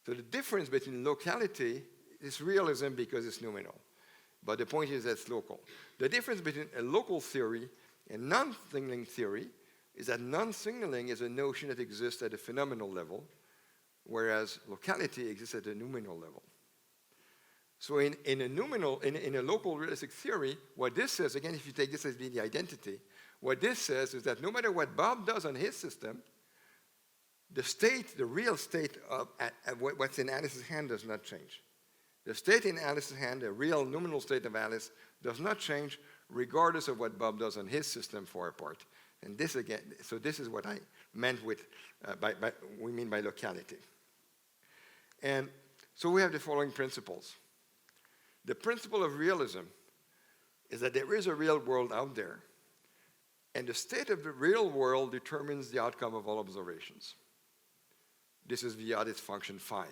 So the difference between locality is realism because it's nominal. But the point is that it's local. The difference between a local theory and non-signaling theory is that non-signaling is a notion that exists at a phenomenal level, whereas locality exists at a nominal level. So in a local realistic theory, what this says, again, if you take this as being the identity, what this says is that no matter what Bob does on his system, the real state of what's in Alice's hand does not change. The state in Alice's hand, the real nominal state of Alice, does not change regardless of what Bob does on his system for a part. And this again, so this is what I meant with, we mean by locality. And so we have the following principles. The principle of realism is that there is a real world out there, and the state of the real world determines the outcome of all observations. This is via this function phi.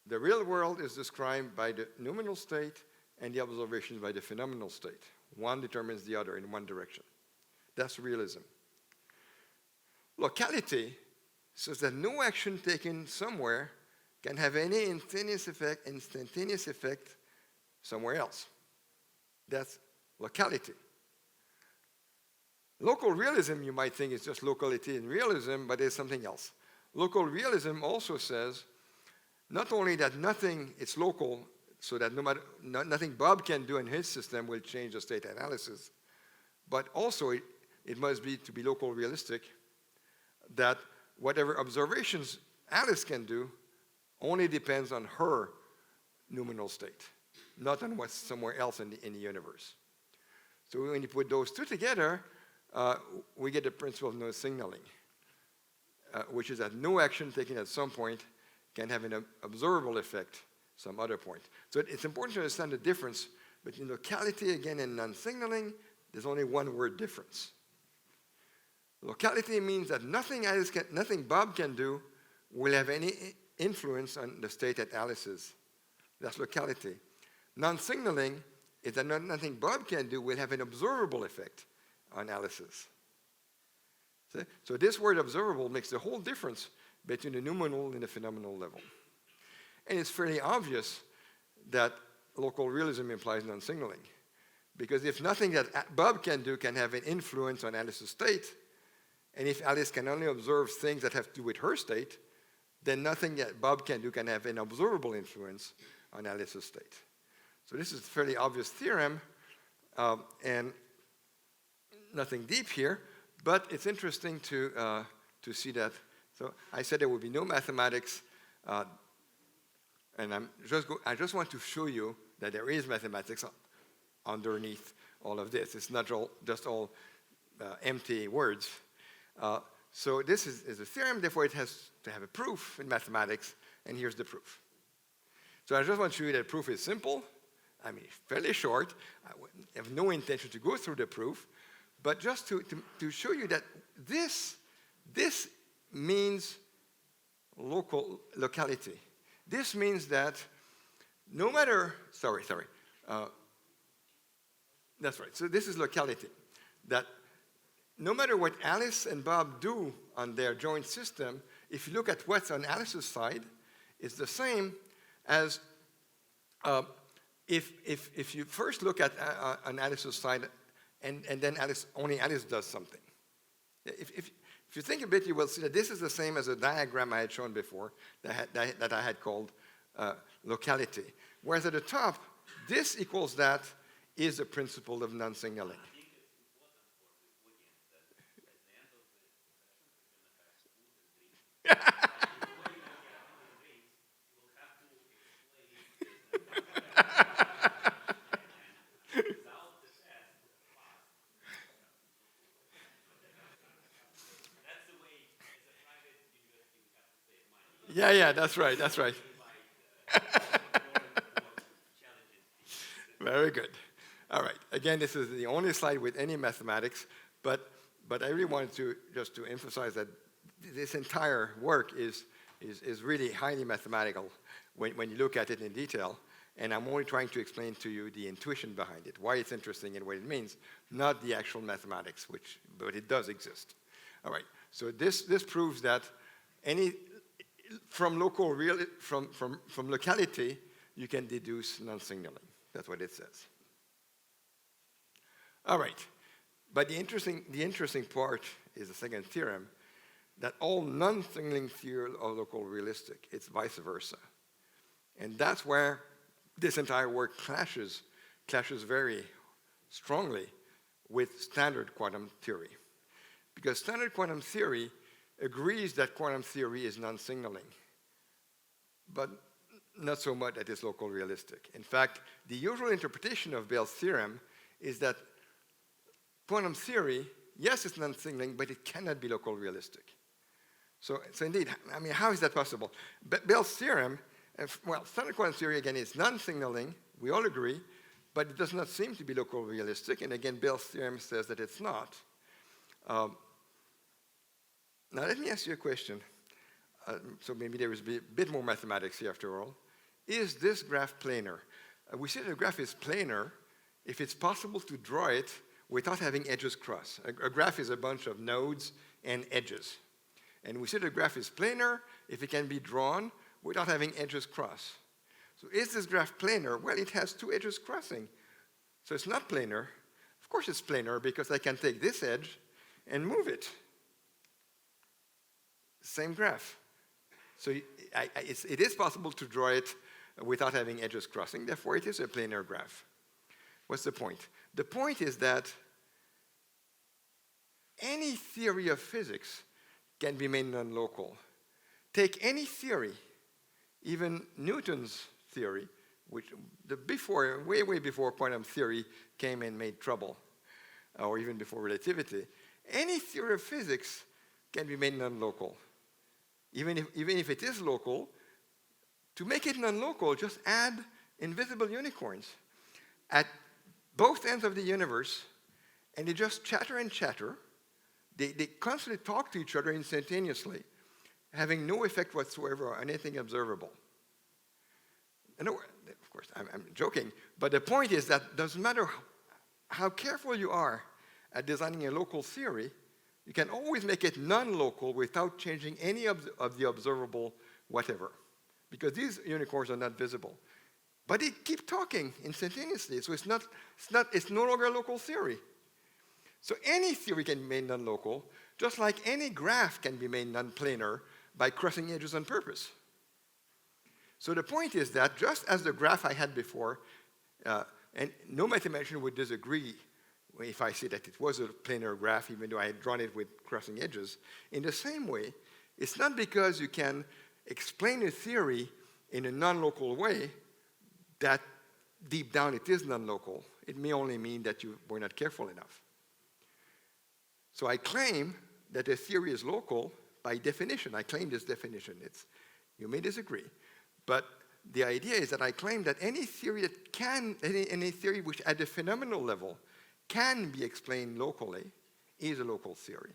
The real world is described by the nominal state and the observations by the phenomenal state. One determines the other in one direction. That's realism. Locality says that no action taken somewhere can have any instantaneous effect somewhere else. That's locality. Local realism, you might think, is just locality and realism, but it's something else. Local realism also says not only that nothing is local, so that nothing Bob can do in his system will change the state analysis, but also it must be, to be local realistic, that whatever observations Alice can do only depends on her nominal state, not on what's somewhere else in the universe. So when you put those two together, we get the principle of no signaling, which is that no action taken at some point can have an observable effect some other point. So it's important to understand the difference between locality, again, and non-signaling. There's only one word difference. Locality means that nothing Bob can do will have any influence on the state at Alice's. That's locality. Non-signaling is that nothing Bob can do will have an observable effect on Alice's. So this word observable makes the whole difference between the nominal and the phenomenal level. And it's fairly obvious that local realism implies non-signaling. Because if nothing that Bob can do can have an influence on Alice's state, and if Alice can only observe things that have to do with her state, then nothing that Bob can do can have an observable influence on Alice's state. So this is a fairly obvious theorem, and nothing deep here, but it's interesting to see that. So I said there would be no mathematics, and I just want to show you that there is mathematics underneath all of this. It's not just all empty words. So this is a theorem, therefore it has to have a proof in mathematics, and here's the proof. So I just want to show you that proof is simple. I mean, fairly short. I have no intention to go through the proof, but just to show you that this means locality. This means that no matter, that's right. So this is locality. That no matter what Alice and Bob do on their joint system, if you look at what's on Alice's side, it's the same as if you first look at on Alice's side and then only Alice does something. If you think a bit, you will see that this is the same as a diagram I had shown before that I had called locality. Whereas at the top, this equals that is the principle of non-signaling. Yeah, that's right. Very good. All right. Again, this is the only slide with any mathematics, but I really wanted to just to emphasize that this entire work is really highly mathematical when you look at it in detail, and I'm only trying to explain to you the intuition behind it, why it's interesting and what it means, not the actual mathematics, but it does exist. All right. So this proves that from locality, you can deduce non-signaling. That's what it says. All right. But the interesting part is the second theorem, that all non-signaling theories are local realistic. It's vice versa. And that's where this entire work clashes very strongly with standard quantum theory. Because standard quantum theory agrees that quantum theory is non-signaling, but not so much that it's local realistic. In fact, the usual interpretation of Bell's theorem is that quantum theory, yes, it's non-signaling, but it cannot be local realistic. So indeed, I mean, how is that possible? Bell's theorem, standard quantum theory, again, is non-signaling, we all agree, but it does not seem to be local realistic, and again, Bell's theorem says that it's not. Now, let me ask you a question. So maybe there is a bit more mathematics here after all. Is this graph planar? We say that a graph is planar if it's possible to draw it without having edges cross. A graph is a bunch of nodes and edges. And we say the graph is planar if it can be drawn without having edges cross. So is this graph planar? Well, it has two edges crossing. So it's not planar. Of course it's planar because I can take this edge and move it. Same graph. So it is possible to draw it without having edges crossing. Therefore, it is a planar graph. What's the point? The point is that any theory of physics can be made non-local. Take any theory, even Newton's theory, which way before quantum theory came and made trouble, or even before relativity. Any theory of physics can be made non-local. Even if it is local, to make it non-local, just add invisible unicorns at both ends of the universe, and they just chatter and chatter. They constantly talk to each other instantaneously, having no effect whatsoever on anything observable. And of course, I'm joking, but the point is that it doesn't matter how careful you are at designing a local theory, you can always make it non-local without changing any of the observable whatever, because these unicorns are not visible. But they keep talking instantaneously, so it's no longer a local theory. So any theory can be made non-local, just like any graph can be made non-planar by crossing edges on purpose. So the point is that just as the graph I had before, and no mathematician would disagree if I say that it was a planar graph, even though I had drawn it with crossing edges, in the same way, it's not because you can explain a theory in a non-local way that deep down it is non-local. It may only mean that you were not careful enough. So I claim that a theory is local by definition. I claim this definition. You may disagree. But the idea is that I claim that any theory any theory which at the phenomenal level can be explained locally is a local theory,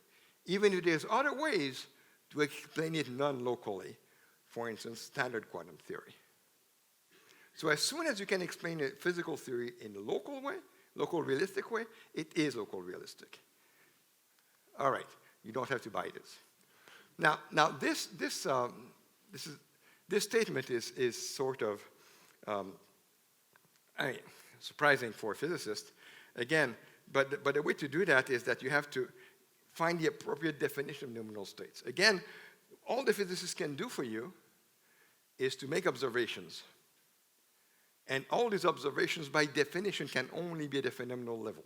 even if there's other ways to explain it non-locally, for instance, standard quantum theory. So as soon as you can explain a physical theory in a local way, local realistic way, it is local realistic. All right, you don't have to buy this. Now this statement is sort of surprising for a physicist. Again, but the way to do that is that you have to find the appropriate definition of nominal states. Again, all the physicists can do for you is to make observations. And all these observations, by definition, can only be at a phenomenal level.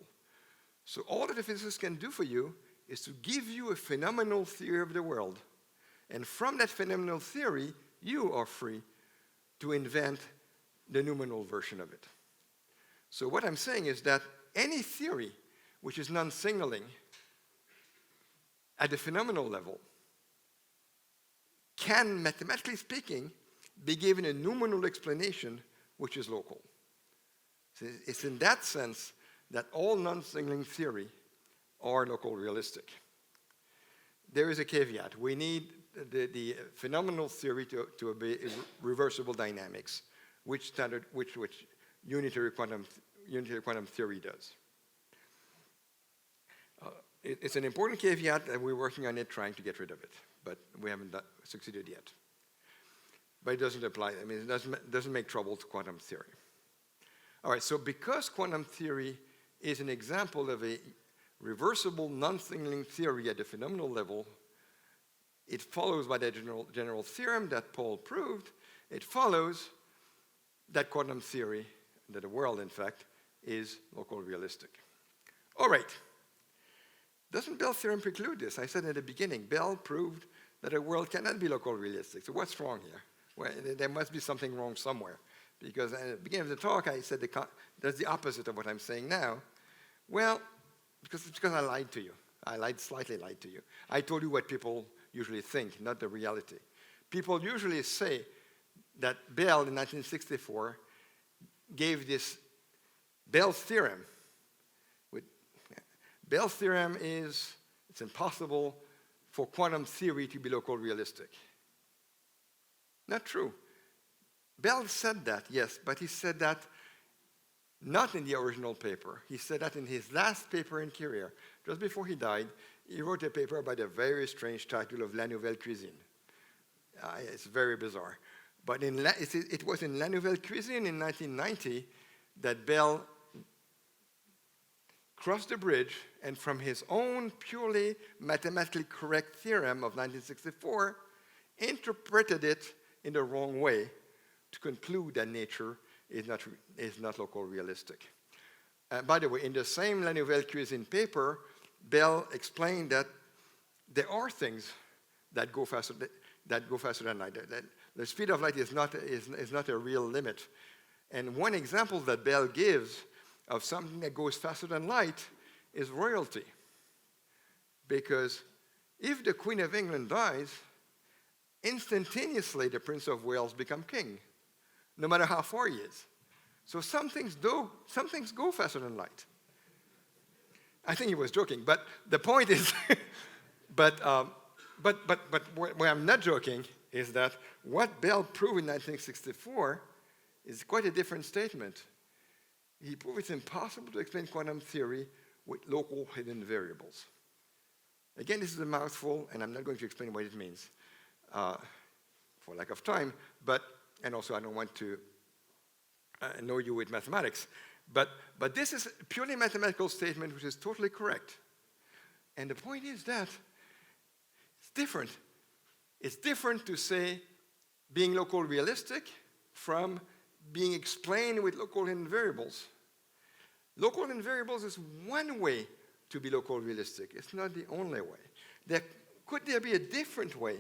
So all that the physicists can do for you is to give you a phenomenal theory of the world. And from that phenomenal theory, you are free to invent the nominal version of it. So what I'm saying is that any theory which is non-signaling at the phenomenal level can, mathematically speaking, be given a nominal explanation which is local. So it's in that sense that all non-signaling theory are local realistic. There is a caveat. We need the phenomenal theory to obey reversible dynamics, which unitary quantum theory does. It's an important caveat, and we're working on it, trying to get rid of it, but we haven't succeeded yet. But it doesn't apply. I mean, it doesn't make trouble to quantum theory. All right, so because quantum theory is an example of a reversible non-signaling theory at the phenomenal level, it follows by the general theorem that Paul proved. It follows that quantum theory, that the world, in fact, is local realistic. All right. Doesn't Bell's theorem preclude this? I said at the beginning, Bell proved that a world cannot be local realistic. So what's wrong here? Well, there must be something wrong somewhere. Because at the beginning of the talk, I said that's the opposite of what I'm saying now. Well, because I lied to you. Slightly lied to you. I told you what people usually think, not the reality. People usually say that Bell in 1964 gave this Bell's theorem. Bell's theorem is, it's impossible for quantum theory to be local realistic. Not true. Bell said that, yes, but he said that not in the original paper. He said that in his last paper in career. Just before he died, he wrote a paper by the very strange title of La Nouvelle Cuisine. It's very bizarre. But it was in La Nouvelle Cuisine in 1990 that Bell crossed the bridge, and from his own purely mathematically correct theorem of 1964, interpreted it in the wrong way to conclude that nature is not local realistic. By the way, in the same La Nouvelle Cuisine paper, Bell explained that there are things that go faster than light. That the speed of light is not a real limit. And one example that Bell gives of something that goes faster than light is royalty. Because if the Queen of England dies, instantaneously the Prince of Wales becomes king, no matter how far he is. So some things go faster than light. I think he was joking, but the point is, but where I'm not joking is that what Bell proved in 1964 is quite a different statement. He proved it's impossible to explain quantum theory with local hidden variables. Again, this is a mouthful, and I'm not going to explain what it means for lack of time, and also I don't want to annoy you with mathematics. But this is a purely mathematical statement which is totally correct. And the point is that it's different. It's different to say being local realistic from being explained with local hidden variables. Local hidden variables is one way to be local realistic. It's not the only way. Could there be a different way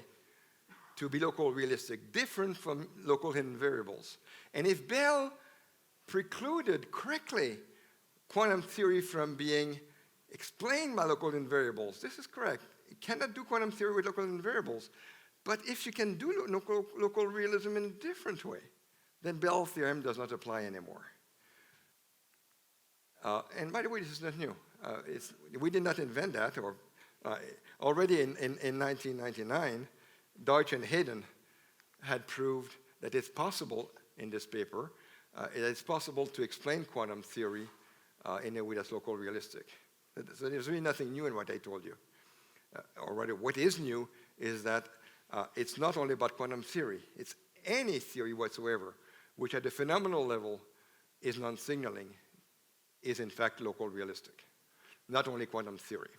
to be local realistic, different from local hidden variables? And if Bell precluded correctly quantum theory from being explained by local hidden variables, this is correct. You cannot do quantum theory with local invariables. But if you can do local realism in a different way, then Bell's theorem does not apply anymore. And by the way, this is not new. We did not invent that. Already in 1999, Deutsch and Hayden had proved that it's possible in this paper, it's possible to explain quantum theory in a way that's local realistic. So there's really nothing new in what I told you. Or rather, what is new is that it's not only about quantum theory, it's any theory whatsoever, which at the phenomenal level is non-signaling, is in fact local realistic, not only quantum theory.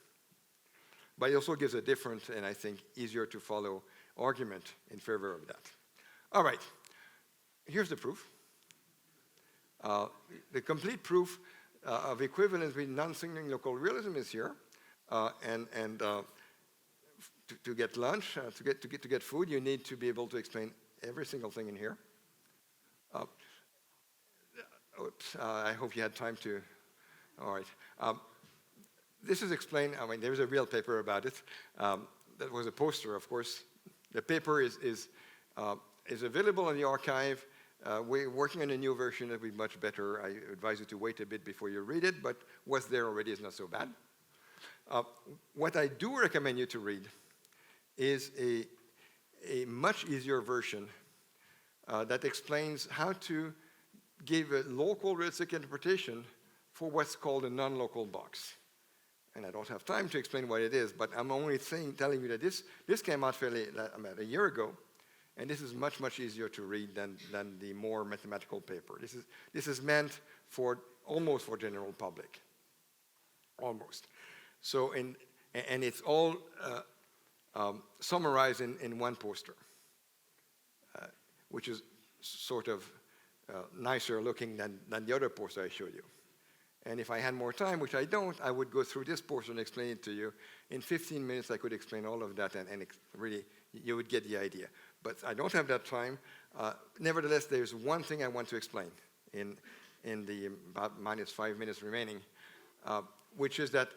But it also gives a different and I think easier to follow argument in favor of that. All right, here's the proof. The complete proof of equivalence between non-signaling local realism is here. To get lunch, to get food, you need to be able to explain every single thing in here. I hope you had time to. All right. This is explained. I mean, there's a real paper about it. That was a poster, of course. The paper is available in the archive. We're working on a new version that will be much better. I advise you to wait a bit before you read it, but what's there already is not so bad. What I do recommend you to read is a much easier version that explains how to give a local realistic interpretation for what's called a non-local box. And I don't have time to explain what it is, but I'm only telling you that this came out a year ago, and this is much, much easier to read than the more mathematical paper. This is meant almost for general public, almost. So, and it's all summarized in one poster, which is sort of nicer looking than the other poster I showed you. And if I had more time, which I don't, I would go through this portion and explain it to you. In 15 minutes, I could explain all of that, and really, you would get the idea. But I don't have that time. Nevertheless, there's one thing I want to explain in the about minus 5 minutes remaining, which is that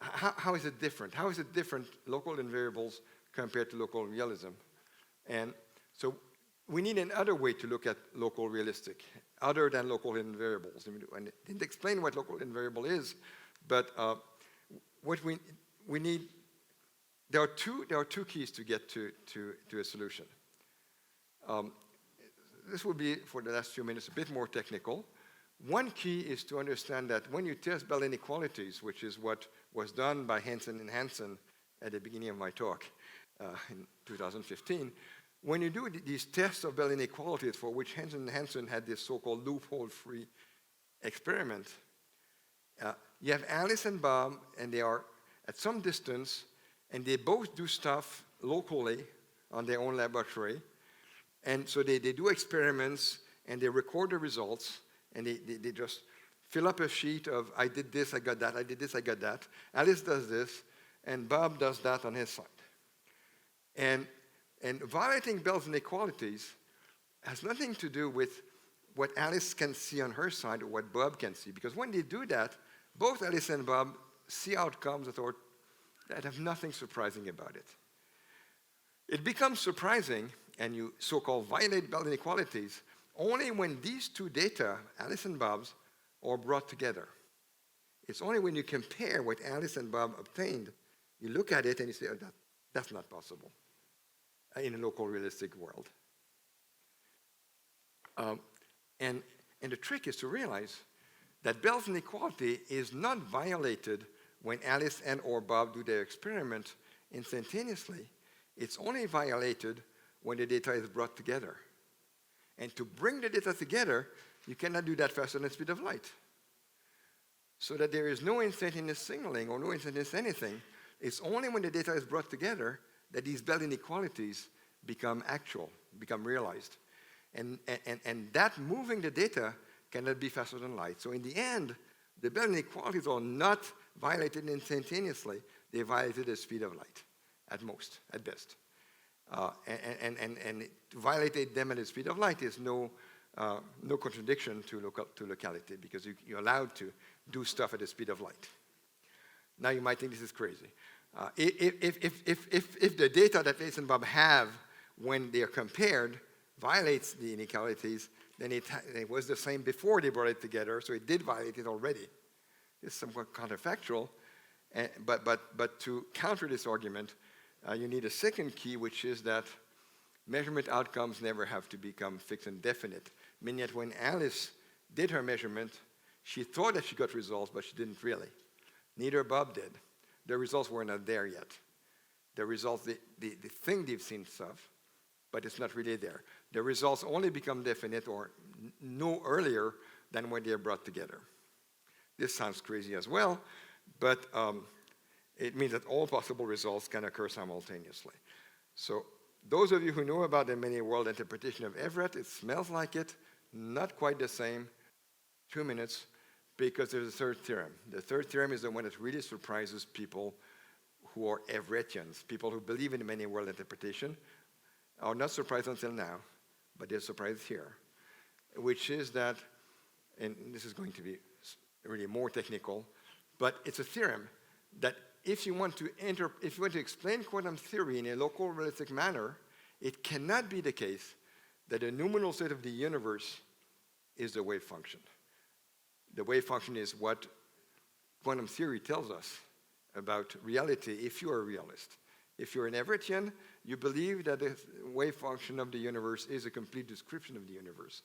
how is it different? How is it different, local invariables compared to local realism? And so we need another way to look at local realistic, other than local invariables. I didn't explain what local invariable is, but what we need, there are two keys to get to a solution. This will be, for the last few minutes, a bit more technical. One key is to understand that when you test Bell inequalities, which is what was done by Hansen and Hansen at the beginning of my talk in 2015, when you do these tests of Bell inequalities for which Hansen and Hansen had this so-called loophole-free experiment, you have Alice and Bob, and they are at some distance, and they both do stuff locally on their own laboratory. And so they do experiments, and they record the results, and they just fill up a sheet of, I did this, I got that, I did this, I got that. Alice does this, and Bob does that on his side. And violating Bell's inequalities has nothing to do with what Alice can see on her side or what Bob can see. Because when they do that, both Alice and Bob see outcomes that have nothing surprising about it. It becomes surprising, and you so-called violate Bell inequalities, only when these two data, Alice and Bob's, are brought together. It's only when you compare what Alice and Bob obtained, you look at it and you say, oh, that's not possible in a local realistic world. And the trick is to realize that Bell's inequality is not violated when Alice and or Bob do their experiment instantaneously. It's only violated when the data is brought together. And to bring the data together, you cannot do that faster than the speed of light. So that there is no instantaneous signaling or no instantaneous anything. It's only when the data is brought together that these Bell inequalities become actual, become realized. And that moving the data cannot be faster than light. So in the end, the Bell inequalities are not violated instantaneously. They're violated at the speed of light, at most, at best. And to violate them at the speed of light is no contradiction to locality, because you're allowed to do stuff at the speed of light. Now you might think this is crazy. If the data that Ace and Bob have when they are compared violates the inequalities, then it was the same before they brought it together, so it did violate it already. It's somewhat counterfactual, but to counter this argument, you need a second key, which is that measurement outcomes never have to become fixed and definite. Meaning that when Alice did her measurement, she thought that she got results, but she didn't really. Neither Bob did. The results were not there yet. The results, they think they've seen stuff, but it's not really there. The results only become definite or no earlier than when they're brought together. This sounds crazy as well, but it means that all possible results can occur simultaneously. So those of you who know about the many world interpretation of Everett, it smells like it, not quite the same. 2 minutes, because there's a third theorem. The third theorem is the one that really surprises people who are Everettians, people who believe in the many world interpretation, are not surprised until now, but they're surprised here, which is that, and this is going to be really more technical, but it's a theorem that if you want to explain quantum theory in a local realistic manner, it cannot be the case that the nominal state of the universe is the wave function. The wave function is what quantum theory tells us about reality if you're a realist. If you're an Everettian, you believe that the wave function of the universe is a complete description of the universe.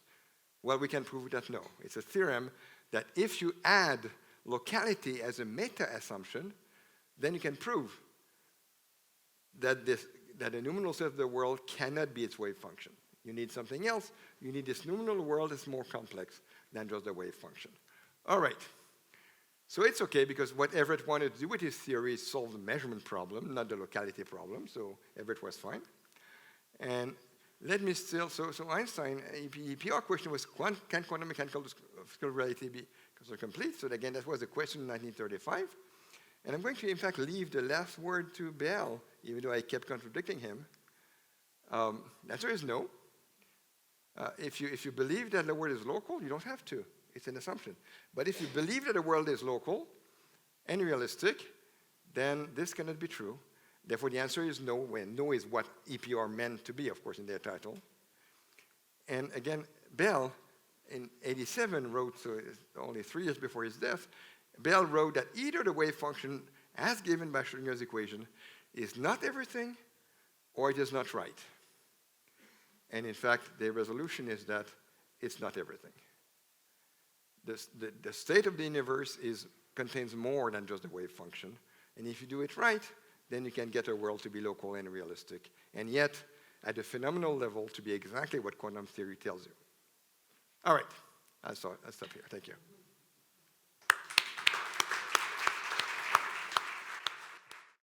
Well, we can prove that no. It's a theorem that if you add locality as a meta-assumption, then you can prove that the nominal state of the world cannot be its wave function. You need something else. You need this nominal world that's more complex than just the wave function. All right. So it's okay, because what Everett wanted to do with his theory is solve the measurement problem, not the locality problem, so Everett was fine. And let me still, so Einstein, EPR question was, can quantum mechanical reality be complete? So again, that was the question in 1935. And I'm going to, in fact, leave the last word to Bell, even though I kept contradicting him. The answer is no. If you believe that the world is local, you don't have to. It's an assumption. But if you believe that the world is local and realistic, then this cannot be true. Therefore, the answer is no, when no is what EPR meant to be, of course, in their title. And again, Bell, in 87, wrote, so only 3 years before his death, Bell wrote that either the wave function, as given by Schrodinger's equation, is not everything, or it is not right. And in fact, the resolution is that it's not everything. The state of the universe contains more than just the wave function. And if you do it right, then you can get a world to be local and realistic, and yet, at a phenomenal level, to be exactly what quantum theory tells you. All right, I'll stop here. Thank you.